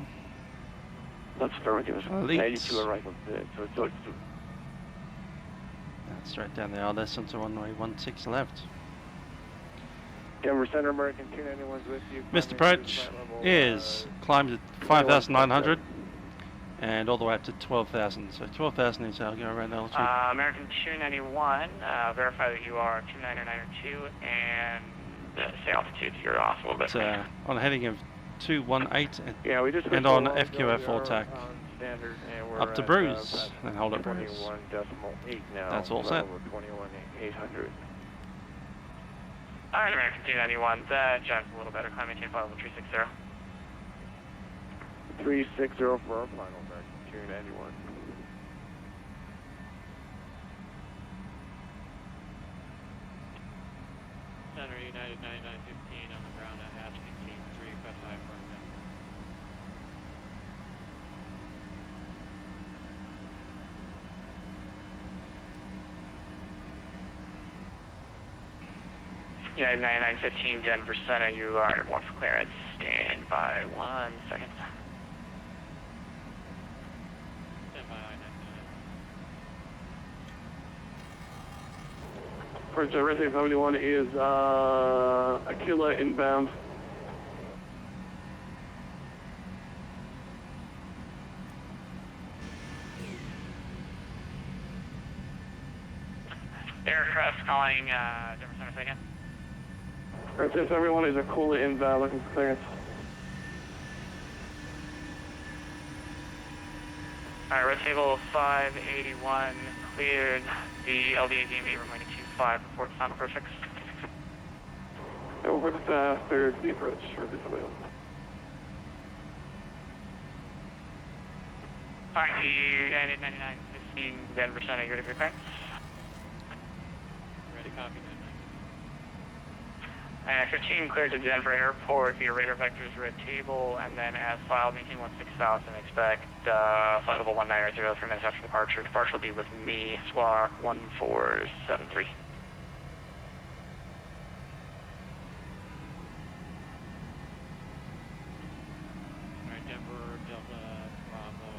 That's affirmative. Leaks. 82 arrival. So Straight down the RLS onto runway 16 left. Denver Center, American 291's with you. Missed approach is climbed at 5,900 and all the way up to 12,000. So 12,000 is our go around altitude. American 291, verify that you are 29902 and say altitude, you're off a little bit. On a heading of 218 Yeah, we just and on FQF4 tack. Standard, and we're Up to Bruce, then hold at Bruce. 21.8 now. That's all set. 21,800. Alright, American 291, that job's a little better. Climb maintain flight level 360. 360 for our final, American 291. Center United 9915 on the ground at altitude 3, request high for a minute. United 9915, Denver Center, you are airborne for clearance. Stand by 1 second. Stand by I-99. First, Resident 71 is Aquila inbound. Aircraft calling Denver Center, say again. Resident 71 is Aquila inbound, looking for clearance. Alright, red table 581 cleared. The LDA DMV runway 25, report sound approach fix. Over the faster, the approach, Resident 71. Alright, United 9915, Denver Center, you ready for your clearance? Ready, copy 15 cleared to Denver Airport via radar vectors red table, and then as filed, maintain 16,000, expect flight level 1900 3 minutes after departure. Departure will be with me, squawk 1473. Alright, Denver, Delta, Bravo,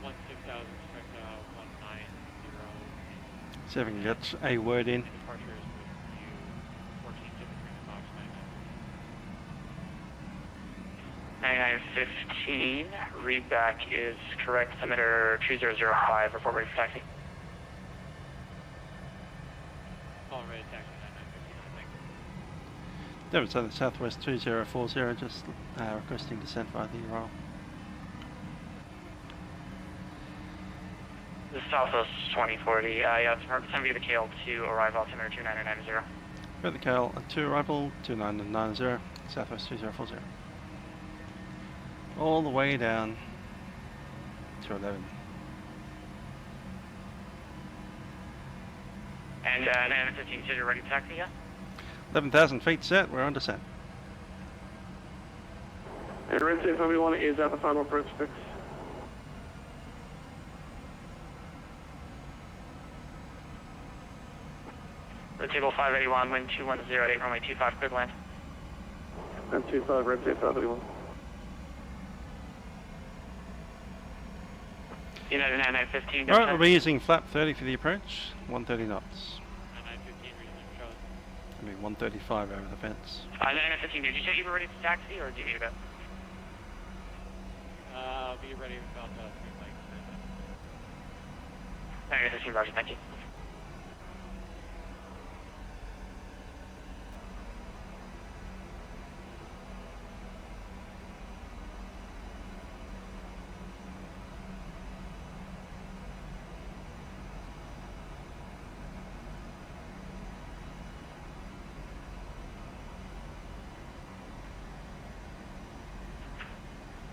Lima, 16,000, expect 190. See if we can get a word in. Departure is with you, 1453 Fox 9915, read back is correct, submitter 2005, report ready for taxi. Call ready, taxi 9915, thank you. Denver Center Southwest 2040, just requesting descent via the URL. This is Southwest 2040, yeah, it's 100% via the KL2, arrive altimeter 2990. Further KL2 arrival 2990, Southwest 2040. All the way down to 11. And 915, so you're ready to taxi, yeah? 11,000 feet set, we're on descent. And Resident 71 is at the final approach fix. Red table 581, wind 2108, runway 25, cleared land. And 25, Resident 71. United 9915, Alright, we'll be using flap 30 for the approach, 130 knots. 9915, reason Charlie. I mean 135 over the fence. 9915, did you say you were ready to taxi, or do you need a bit? Be ready about 3 flights. 9915, roger, thank you.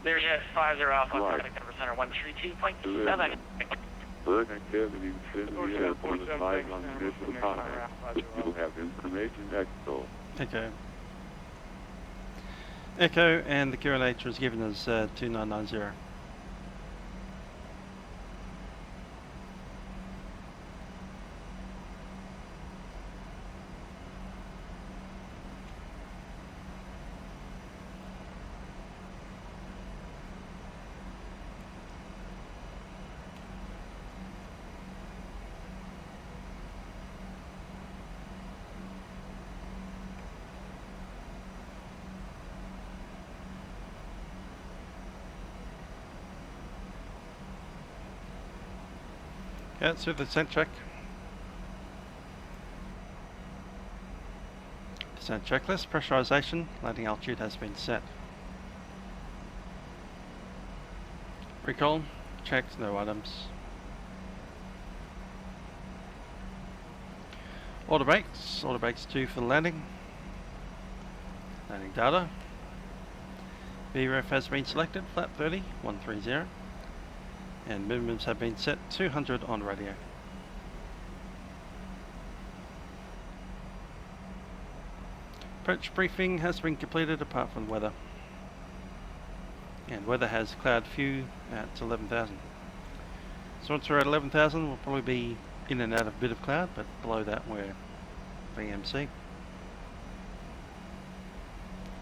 There's at 50 Alpha, contact Denver Center 132.7. Look activity vicinity at 1.5 on the initial contact. You have information Echo. Echo. Echo, and the coordinator is given as 2990. Yeah, it's through the descent check. Descent checklist, pressurization, landing altitude has been set. Recall, checked, no items. Auto brakes 2 for the landing. Landing data. VREF has been selected, flap 30, 130. And minimums have been set 200 on radio. Approach briefing has been completed apart from weather. And weather has cloud few at 11,000. So once we're at 11,000 we'll probably be in and out of a bit of cloud, but below that we're VMC.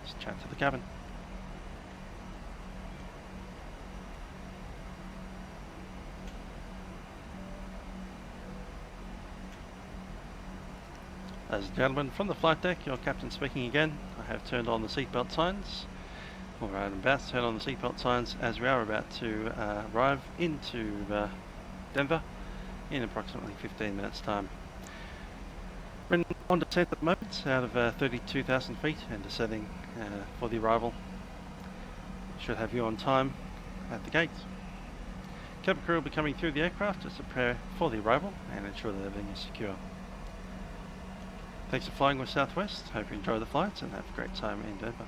Let's chat to the cabin. Ladies and gentlemen, from the flight deck, your captain speaking again. I have turned on the seatbelt signs. Or I'm about to turn on the seatbelt signs as we are about to arrive into Denver in approximately 15 minutes time. We're on descent at the moment, out of 32,000 feet and descending for the arrival. Should have you on time at the gate. Cabin crew will be coming through the aircraft to prepare for the arrival and ensure that everything is secure. Thanks for flying with SouthWest. Hope you enjoy the flights and have a great time in Denver.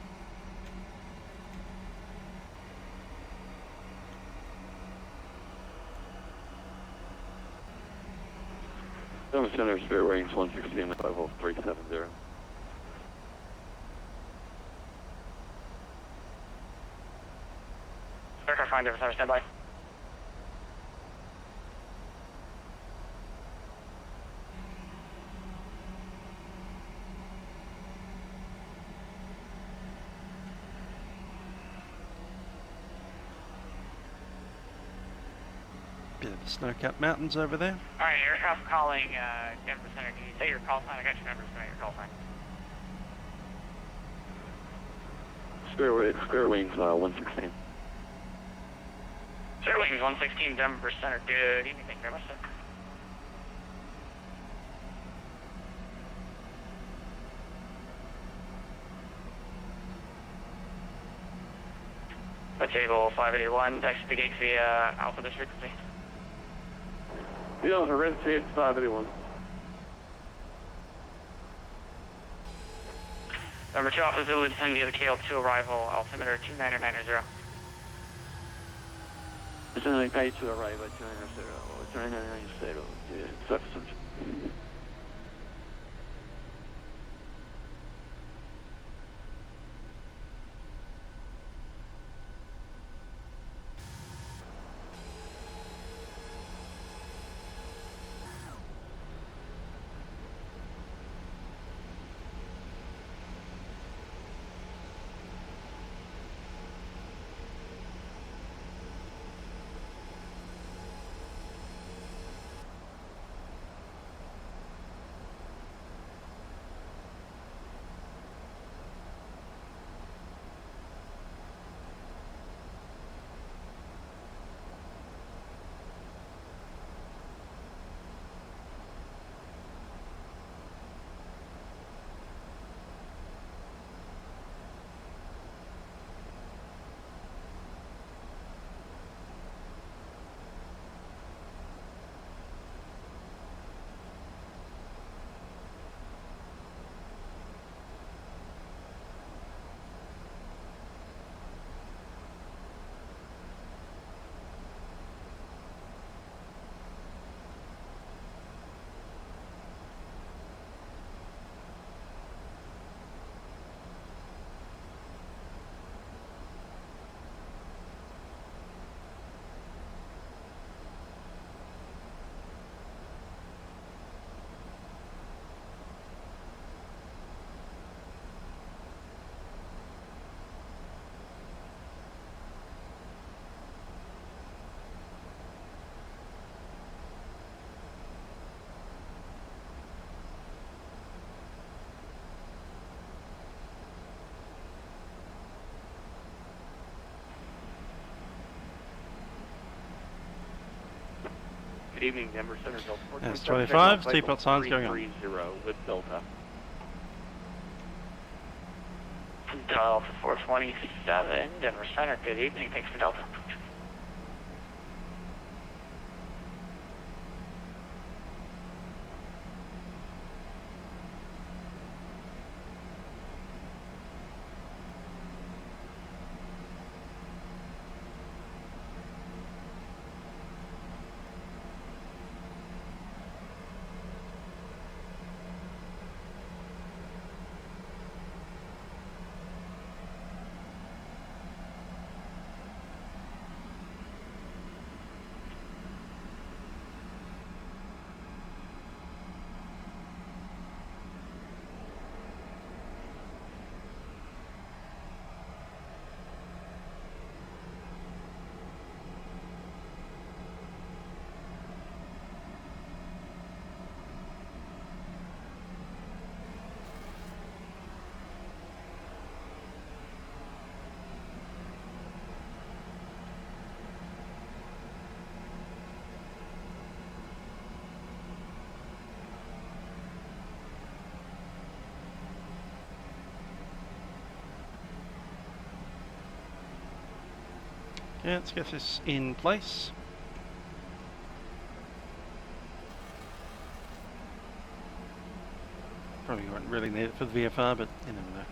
Denver Center, Spirit range 116 at 50370. Aircraft flying Denver Center, standby. Bit of the snow-capped mountains over there. Alright, aircraft calling Denver Center. Can you say your call sign? I got your numbers, can I get your call sign? Spirit wings 116. Spirit wings 116, Denver Center. Good evening, thank you very much, sir. Table 581, taxi to gate via Alpha District, please. Yeah, red shade 581. Number 2, Alpha Zulu, descending via the KL2 arrival, altimeter 2990. Descending K2 arrival at 2990, sufficient. Good evening, Denver Center, Delta 4. That's 25, teapot signs going on. 330 with Delta. Delta 427, Denver Center, good evening, thanks for Delta. Okay, let's get this in place. Probably won't really need it for the VFR, but you never know.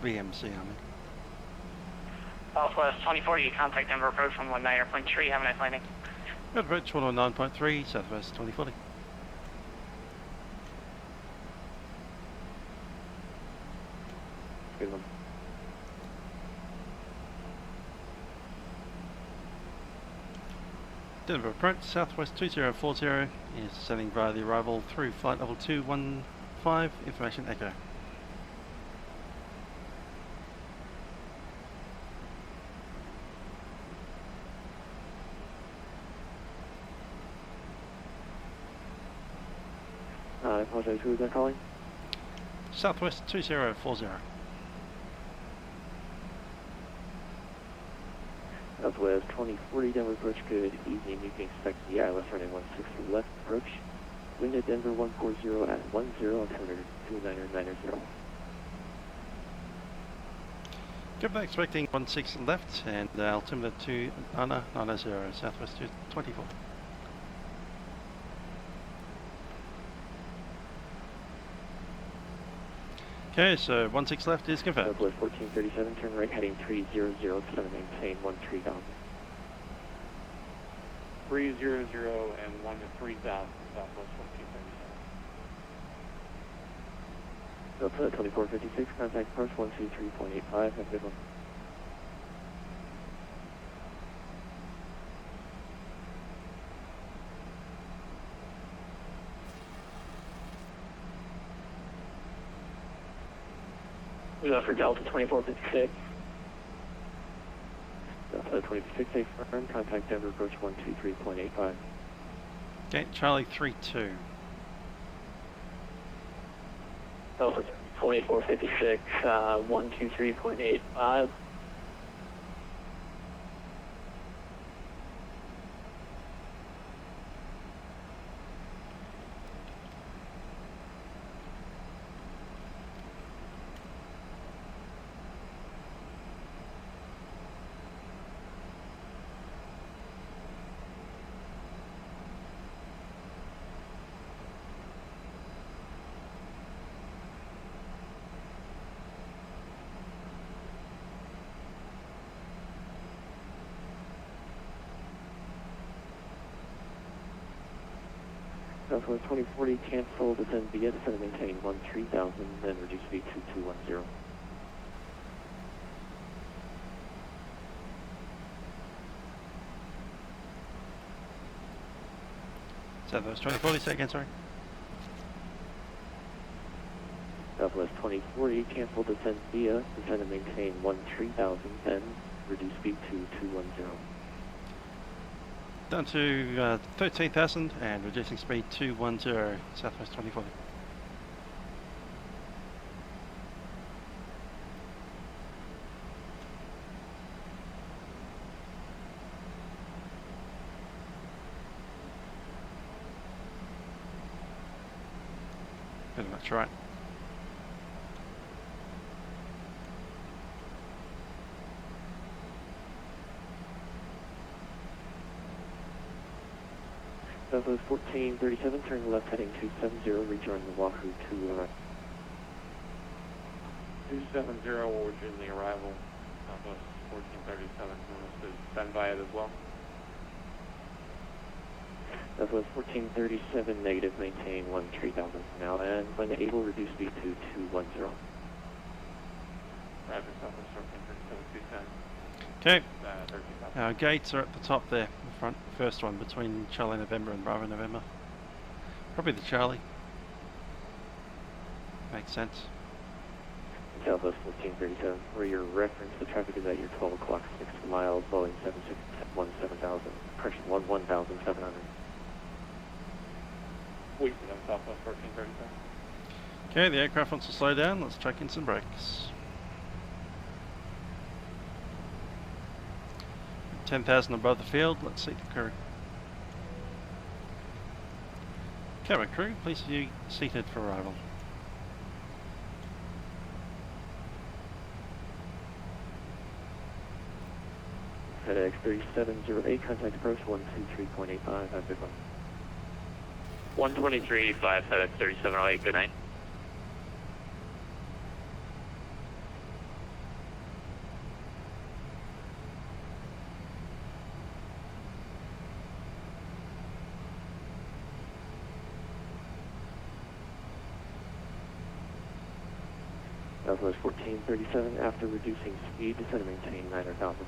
VMC, I mean. Southwest 2040, contact Denver approach 119 airplane tree, have a nice landing. Good approach 119.3, Southwest 2040. Good one. Denver approach, Southwest 2040 is descending via the arrival through flight level 215, information echo. I apologize, who was that calling? Southwest 2040. Southwest 2040, Denver approach, good evening. You can expect the ILS running 160 left approach. Wind at Denver 140 at 10, altimeter 2990. Good day, expecting 16 left and altimeter 2990, Southwest 2040. Okay, so 16 left is confirmed. Southwest 1437, turn right heading 300, descend and maintain 13,000. 300 and 1 to 3,000, Southwest 1437. Delta 2456, contact approach 123.85, have a good one. We go for Delta 2456. Delta 26, firm, contact Denver approach 123.85. Okay, Charlie 32. Delta 2456, 123.85. Southwest 2040, cancel, descend via, descend and maintain 13,000, then reduce speed to 210. Southwest 2040, say again, sorry. Southwest 2040, cancel, descend via, descend and maintain 13,000, then reduce speed to 210. Down to 13,000 and reducing speed 210, Southwest 2040. Pretty much right. Southwest 1437, turn left heading 270, rejoin the Wahoo to 270 will resume the arrival. Southwest 1437, to stand by it as well. Southwest 1437, negative, maintain 13,000 now, and when able, reduce speed to 210. Roger, Southwest 1437, 210. Okay. 13,000. Our gates are at the top there, the front, first one between Charlie November and Bravo November. Probably the Charlie. Makes sense. Southwest 1437, for your reference, the traffic is at your 12 o'clock, 6 miles, Boeing 7,000, pressure 1,700. We see them, Southwest 1437. Okay, the aircraft wants to slow down. Let's chuck in some brakes. 10,000 above the field. Let's seat the crew. Cabin crew, please be seated for arrival. FedEx 3708, contact approach 123.85, have a good one. 123.85, FedEx 3708, good night. Southwest 1437, after reducing speed, descend and maintain 900,000.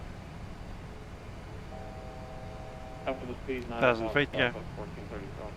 After the speed, 1,000 feet, yeah. 1437.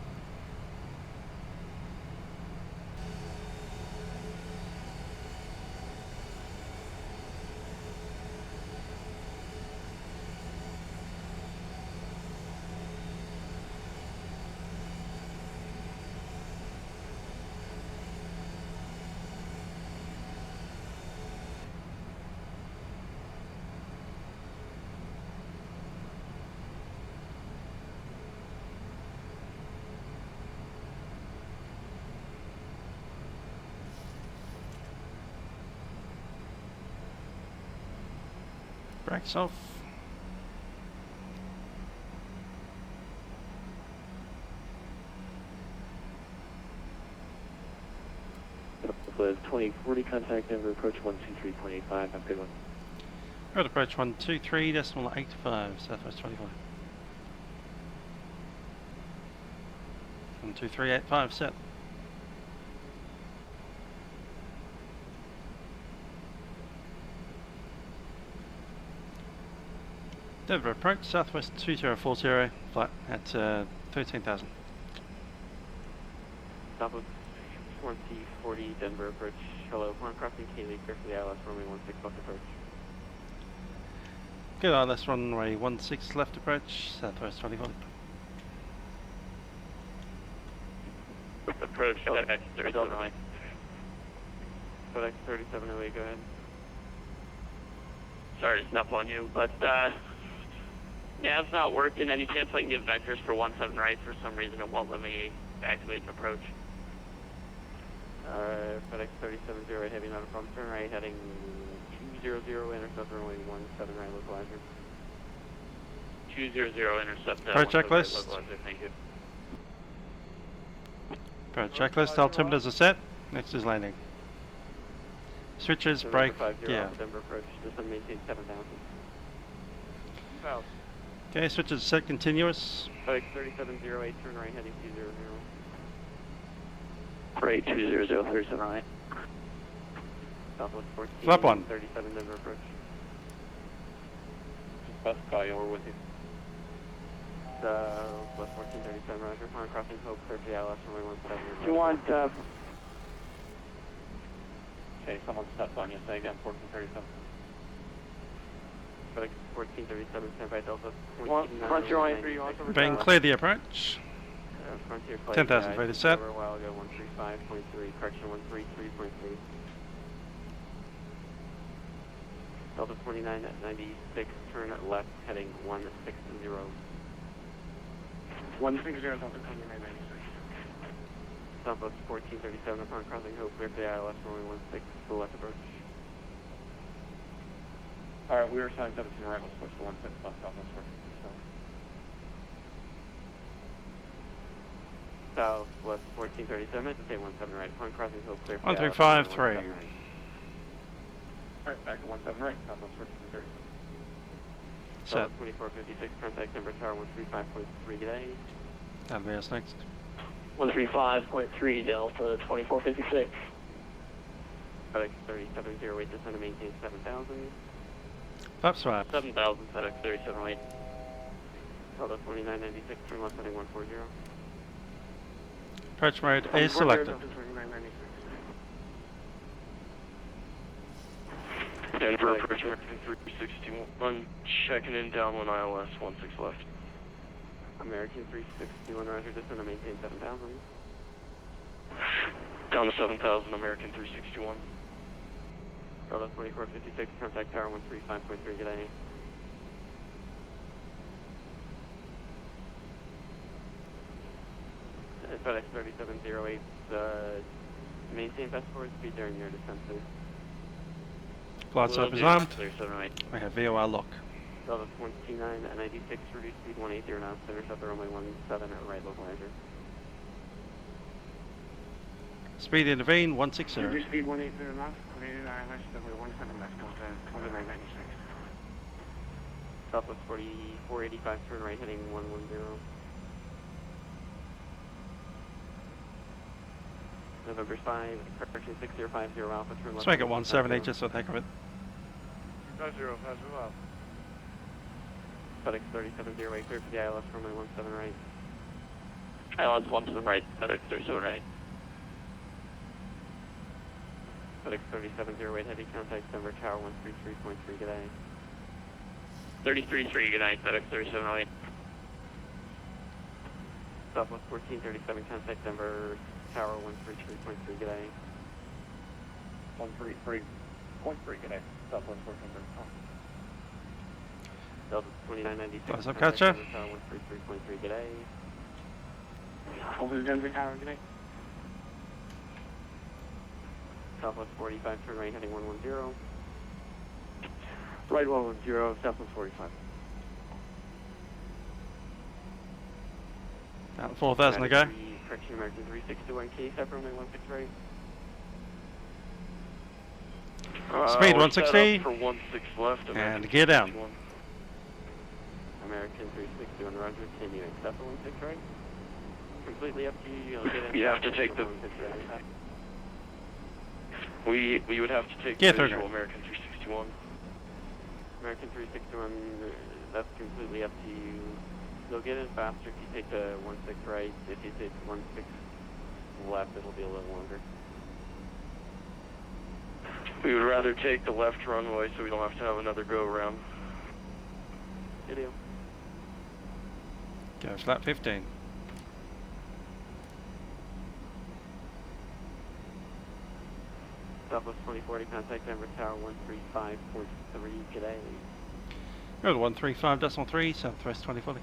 Brakes off. Southwest 2040, contact number, approach 123.85, have a good one. Road approach 123.85, Southwest 25. 123.85 set. Denver approach, Southwest 2040, flight at 13,000. Southwest 2040, Denver approach, hello, upon crossing Kaylee, carefully ILS runway 16 left approach. Good ILS runway 16 left approach, Southwest 25. Approach FedEx 3708. FedEx 3708, go ahead. Sorry to snuff on you, but yeah, it's not working. Any chance I can get vectors for 17 right? For some reason it won't let me activate an approach. FedEx 3708, heavy not a problem. Turn right, heading 200, intercept runway 17 right, localizer. 200, intercept. Approach checklist. Localizer, thank you. Approach checklist, altimeters are set. Next is landing. Switches, brake, yeah. Denver approach, descend maintain 7,000. South. Okay, switches set continuous. FedEx 3708, turn right, heading 200. Right, 200, 3708. Southwest 14. Flap one. 37 Denver approach. Just best call you, we're with you. West 1437, roger. Upon crossing Hope, clear to ILS runway 17. You want, okay, someone stepped on you, say again, 1437. FedEx 1437, stand by Delta. Frontier only 3, you want to Being clear the approach. Frontier flight 10,000 feet is set. A while ago, 135.3, correction 133.3. Delta 29 at 96, turn left, heading 160. 160, Delta 2996. Southwest 1437 upon crossing Hope, clear for the ILS runway 16 to the left approach. Alright, we were assigned 17 right, let's switch to 16 left, Southwest 1437. Southwest 1437, to say 17 right, upon crossing Hope, clear for the ILS 1353. runway 17 right. Alright, back to 17 right, Southwest 1437. Set. 2456, contact number tower 135.3 today. That'll be us next. 135.3 Delta 2456. FedEx 3708, descend to maintain 7000. Flaps 5. 7000, FedEx 3708. Delta 2996, turn left heading 140. Approach mode is selected. Denver approach American 361, checking in downwind ILS 16 left. American 361, roger, descend to maintain 7000. Down to 7000, American 361. Delta 2456, contact tower 135.3, good day. FedEx 3708, maintain best forward speed during your descent, please. Flight up is armed. 3708. We have VOR lock. Delta 2996, reduce speed 180 knots, finish up the runway 17 at right localizer. Speed intervene 160. Reduce speed 180 knots, created ILS, runway 17 left, Delta 2996. Southwest 485, turn right heading 110. November 5, correction 6050 Alpha, turn left. Let's make it 178 just for the heck of it. 50, Alpha. FedEx 3708, clear for the ILS runway 17 right. ILS 17 right, FedEx 37 right. FedEx 3708, heavy contact number tower 133.3, good day. 33.3, good night, FedEx 3708. Southwest 1437, contact number tower 133.3, good day. 133.3, good day, Southwest 1437. Delta 2996, What's up, contact Catcher? number tower 133.3, good day. Over the Denver Tower, good day. Southwest 45, turn right heading 110. Right 110, Southwest 45. Down 4,000 to go. Correction, American 361, KSLC, runway 16 right. Speed we're 160. set up for 16 left. And gear down. American 361, roger. Can you accept the 16 right? Completely up to you. You'll get in. You have to take the. We would have to take Gear the through. visual American 361. American 361, that's completely up to you. You'll get in faster if you take the 16 right. If you take 16 left, it'll be a little longer. We would rather take the left runway so we don't have to have another go around. Good deal. Go flat 15. Southwest 2040, contact number tower 135.3 today. Go to 135.3, Southwest 2040.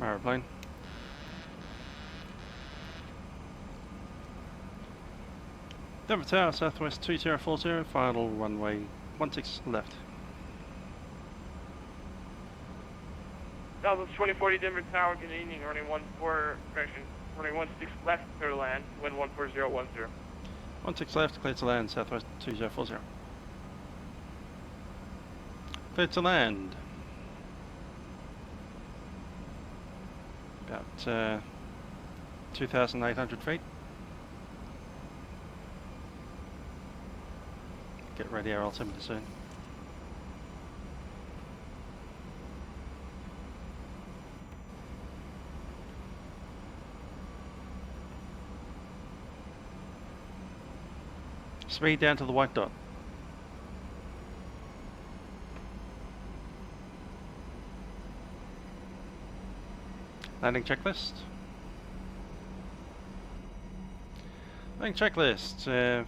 Aeroplane. Denver Tower, Southwest 2040, final runway 16 left. Southwest 2040 Denver Tower, good evening, running 16 left, clear to land, wind 14010. 16 left, clear to land, Southwest 2040. Clear to land. About 2,800 feet. Get ready, our altimeter soon. Speed down to the white dot. Landing checklist. Landing checklist.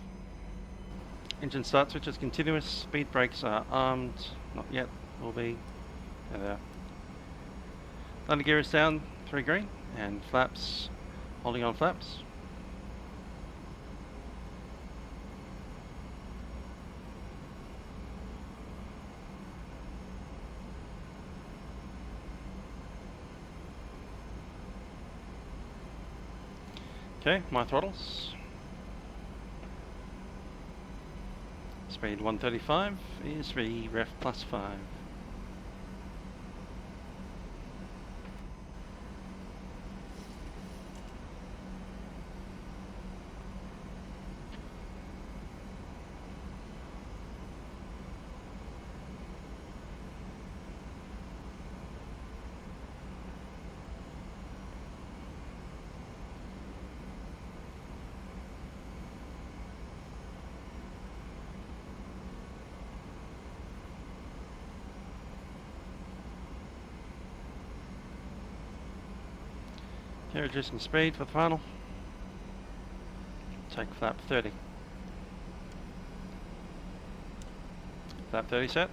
Engine start switch is continuous. Speed brakes are armed. Not yet. Will be. There they are. Landing gear is down. 3 green. And flaps. Holding on flaps. Okay, my throttles. Speed 135 is ref plus 5. Okay, reducing speed for the final. Take flap 30. Flap 30 set.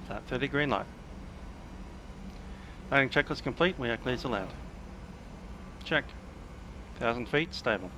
Flap 30 green light. Landing checklist complete, we are clear to land. Check. 1,000 feet, stable.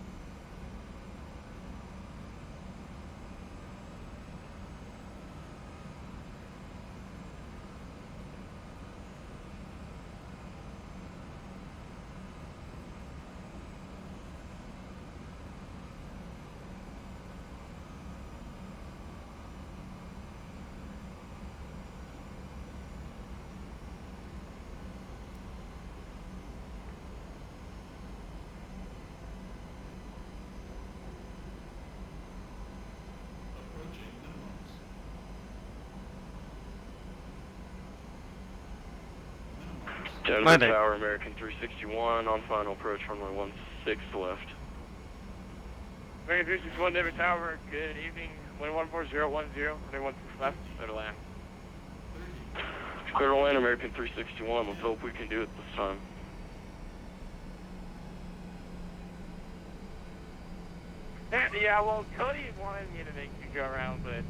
Denver Tower, American 361, on final approach, runway 16 left. American 361, Denver Tower, good evening, wind 14010, runway 16 left, clear to land. Clear to land, American 361, let's hope we can do it this time. Yeah, well, Cody wanted me to make you go around, but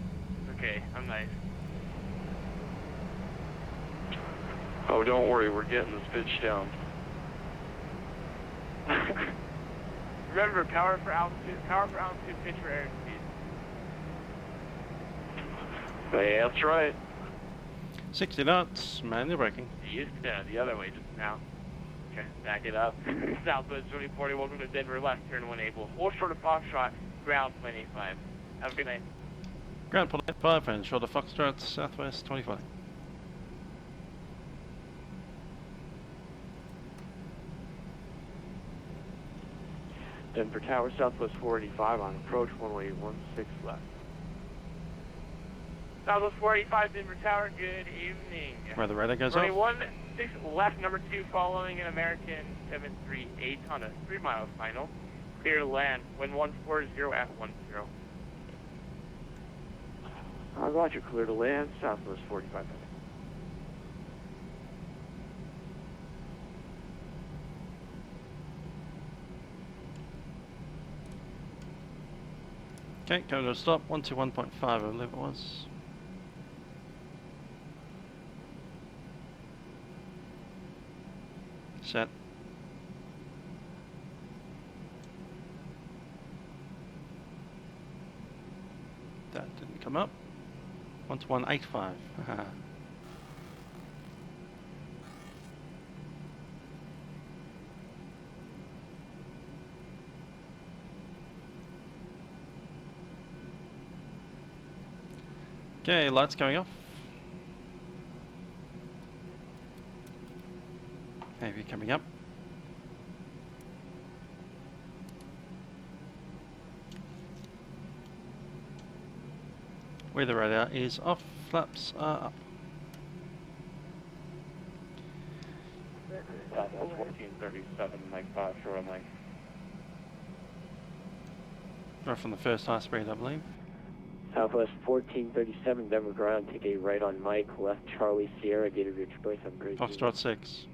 okay, I'm nice. Oh, don't worry, we're getting this pitch down. Remember, power for altitude, pitch for airspeed. Hey, that's right. 60 knots, manual braking. You used to the other way just now. Okay, back it up. Southwest 2040, welcome to Denver, left turn 1 able. Or short of Foxtrot, ground 0.85. Have a good night. Ground 0.85 and short of Foxtrot, Southwest 2040. Denver Tower, Southwest 485 on approach, runway 16 left. Southwest 485, Denver Tower, good evening. Where the radar goes runway off. 16 left, number 2, following an American 738 on a 3-mile final. Clear to land, wind 140 at 10. Roger, clear to land, Southwest 485. Okay, go to a stop, 121.5 I believe it was. Set. That didn't come up. 121.85. Okay, lights going off. Maybe coming up. Weather radar is off, flaps are up. Southwest 1437, Mike 5, short runway. Right from the first high speed, I believe. Southwest 1437, Denver ground, take a right on Mike, left Charlie Sierra, gate of your choice, have a great evening. Foxtrot 6.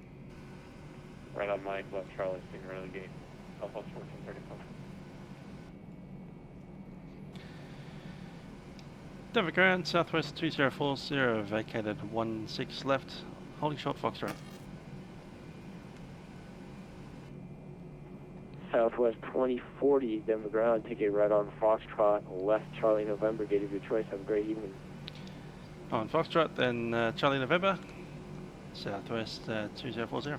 Right on Mike, left Charlie, Sierra, the gate. Southwest 1435. Denver ground, Southwest 2040, vacated 16 left, holding short Foxtrot. Southwest 2040, Denver ground, take a right on Foxtrot, left Charlie November, gate of your choice, have a great evening. On Foxtrot, then Charlie November, Southwest 2040.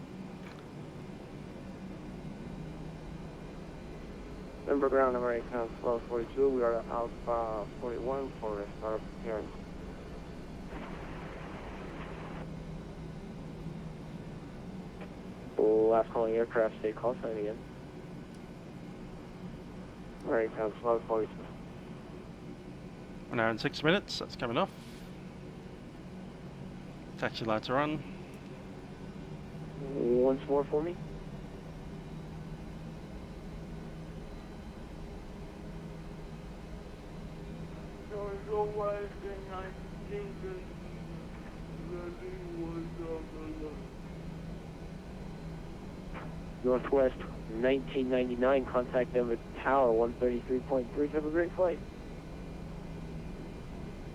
Denver ground, American Slow 42, we are Alpha 41 for a start appearance. Last calling aircraft, stay call sign again. American Slow 42. 1 hour and 6 minutes, that's coming off. Taxi lights are on. Once more for me. Northwest 1999, contact them at Tower 133.3. Have a great flight.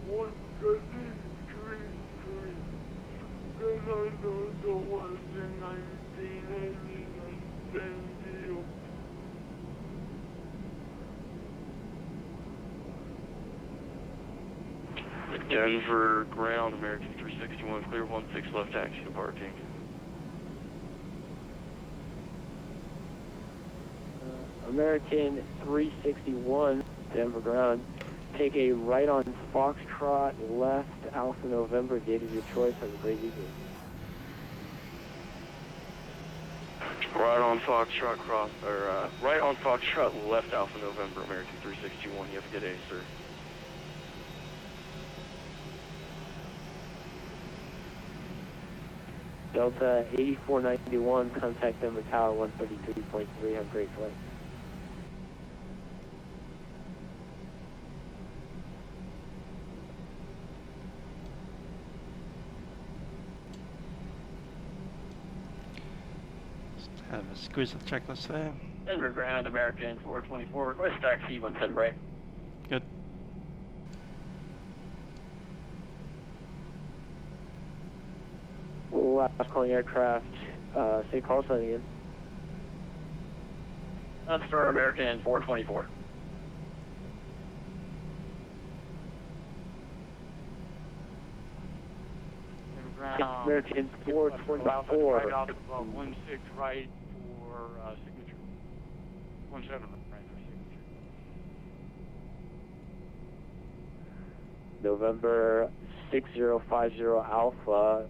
133.3. Then I know the was in 1989. Denver ground, American 361, clear 16 left taxi to parking. American 361, Denver ground. Take a right on Foxtrot, left Alpha November, gate of your choice. Have a great evening. Right on Foxtrot cross, or right on Foxtrot, left Alpha November, American 361. You have a good day, sir. Delta 8491, contact them at Tower 133.3. Have a great flight. Have a squeeze of the checklist there. Denver ground, American 424, request taxi 110 right. Good. Last calling aircraft, say call sign again. That's for American 424. American 424. Right out of 16 right for signature. 17 right for signature. November 6050 Alpha,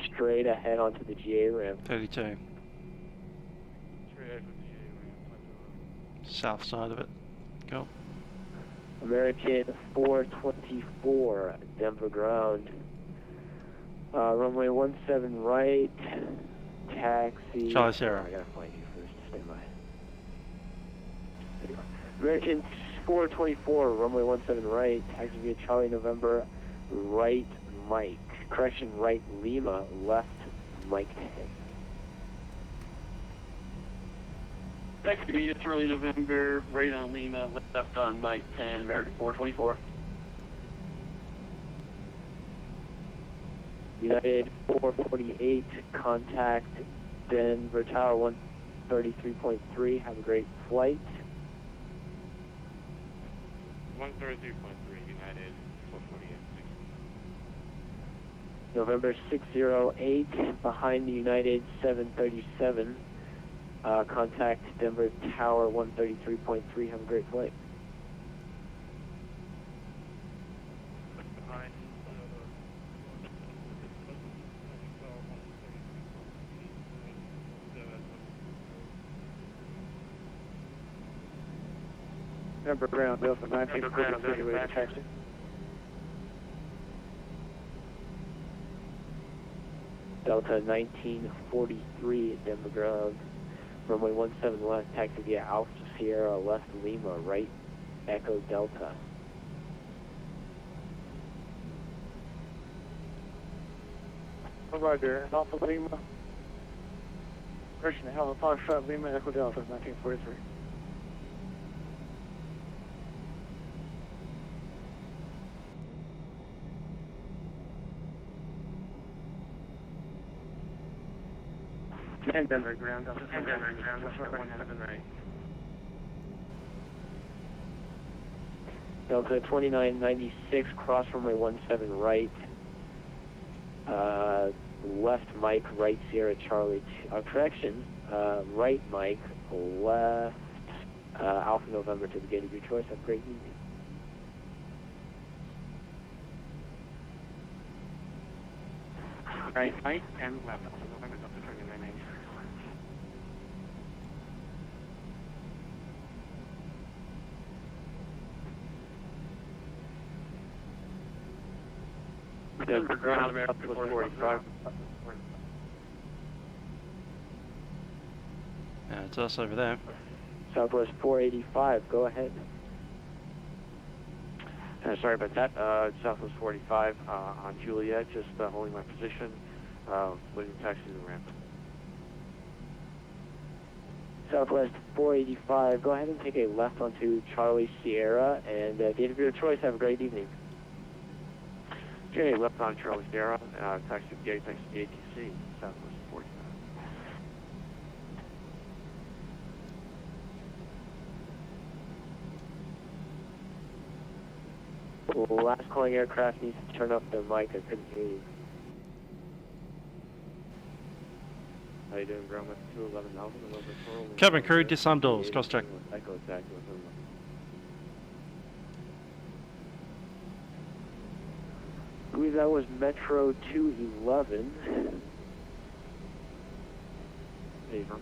straight ahead onto the GA ramp. 32. Straight ahead for the GA ramp. South side of it. Go. American 424, Denver ground. Runway 17 right, taxi. Charlie Sierra. I gotta find you first. Stand by. There you are. American 424, runway 17 right, taxi via Charlie November, right Mike. Correction, right Lima, left Mike 10. Taxi via Charlie November, right on Lima, left on Mike 10, American 424. United 448, contact Denver Tower 133.3. Have a great flight. 133.3 United 448. November 608, behind the United 737. Contact Denver Tower 133.3. Have a great flight. Denver ground, Delta 1943, taxi. Delta 1943 at Denver ground. Runway 17 left, taxi via Alpha Sierra, left Lima, right Echo Delta. Roger. Alpha Lima. Correction, Alpha Foxtrot Lima, Echo Delta, 1943. And Denver ground, Delta 17 right. Delta 2996, cross runway 17 right. Left Mike, right Sierra Charlie. Correction, right Mike, left Alpha November to the gate of your choice. Have a great evening. Right Mike and left Alpha November, Delta 2996. Denver ground, up to 45. It's us over there. Southwest 485, go ahead. Sorry about that. Southwest 45 on Juliet, just holding my position, waiting to taxi to the ramp. Southwest 485, go ahead and take a left onto Charlie Sierra, and gate of your choice, have a great evening. Okay, left on Charlie Sierra, taxi to the gate, taxi to the ATC, Southwest 45. Last calling aircraft needs to turn up their mic, I couldn't hear you. How you doing, ground with 211 Alpha, November Throttle? Cabin crew, disarm doors, cross check. Echo exactly what's on I believe that was Metro 211. Favor.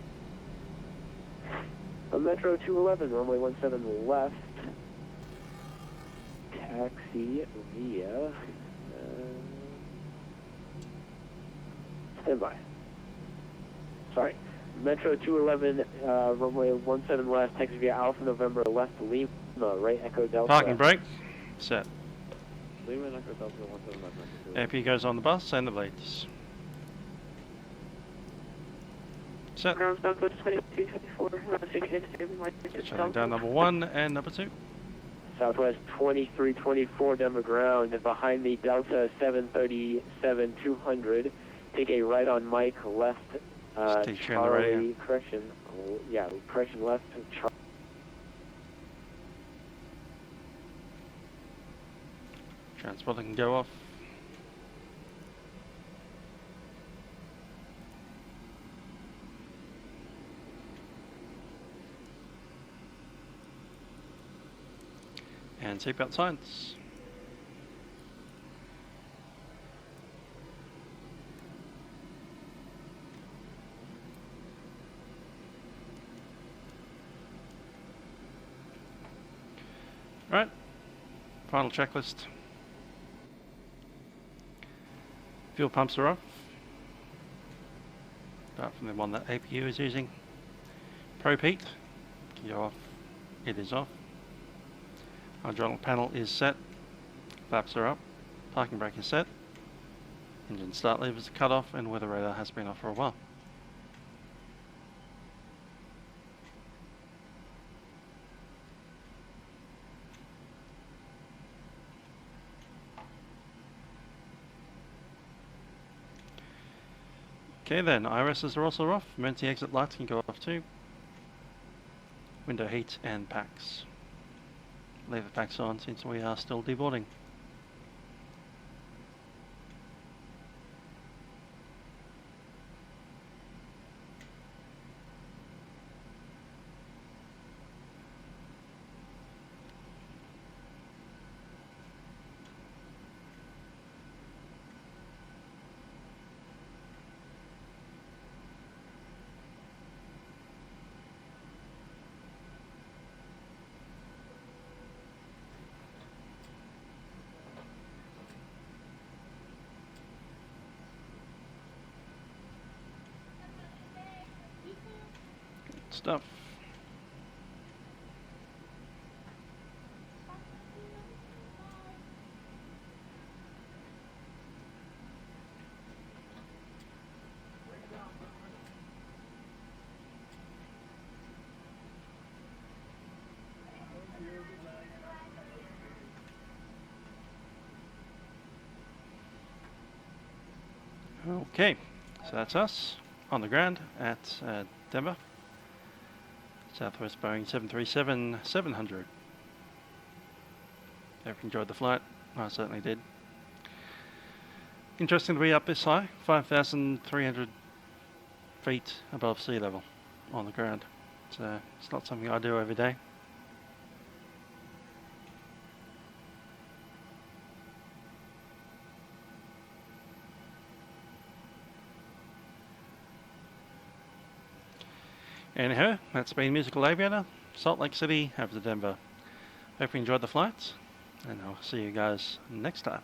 Metro 211, runway 17 left. Taxi via standby. Sorry, Metro 211, runway 17 left, taxi via Alpha November left Lima, right Echo Delta. Parking brake, set. Lima and Echo Delta 17 left. AP goes on the bus and the blades. Set. Ground Southwest 2224, Shutting down number 1 and number 2. Southwest 2324 Denver ground, and behind the Delta 737-200, take a right on Mike, left Charlie, correction, correction left Charlie. Transponder can go off. And seatbelt signs. Right, final checklist. Fuel pumps are off, apart from the one that APU is using. Probe heat can go off, it is off. Hydraulic panel is set, flaps are up, parking brake is set, engine start levers are cut off, and weather radar has been off for a while. Okay then, IRSs are also off, emergency exit lights can go off too. Window heat and packs. Leave the packs on since we are still deboarding. Stuff. Okay, so that's us on the ground at Denver. Southwest Boeing 737-700. Hope you enjoyed the flight. I certainly did. Interesting to be up this high, 5,300 feet above sea level on the ground. It's not something I do every day. Anyhow, that's been Musical Aviator, Salt Lake City, over to Denver. Hope you enjoyed the flights, and I'll see you guys next time.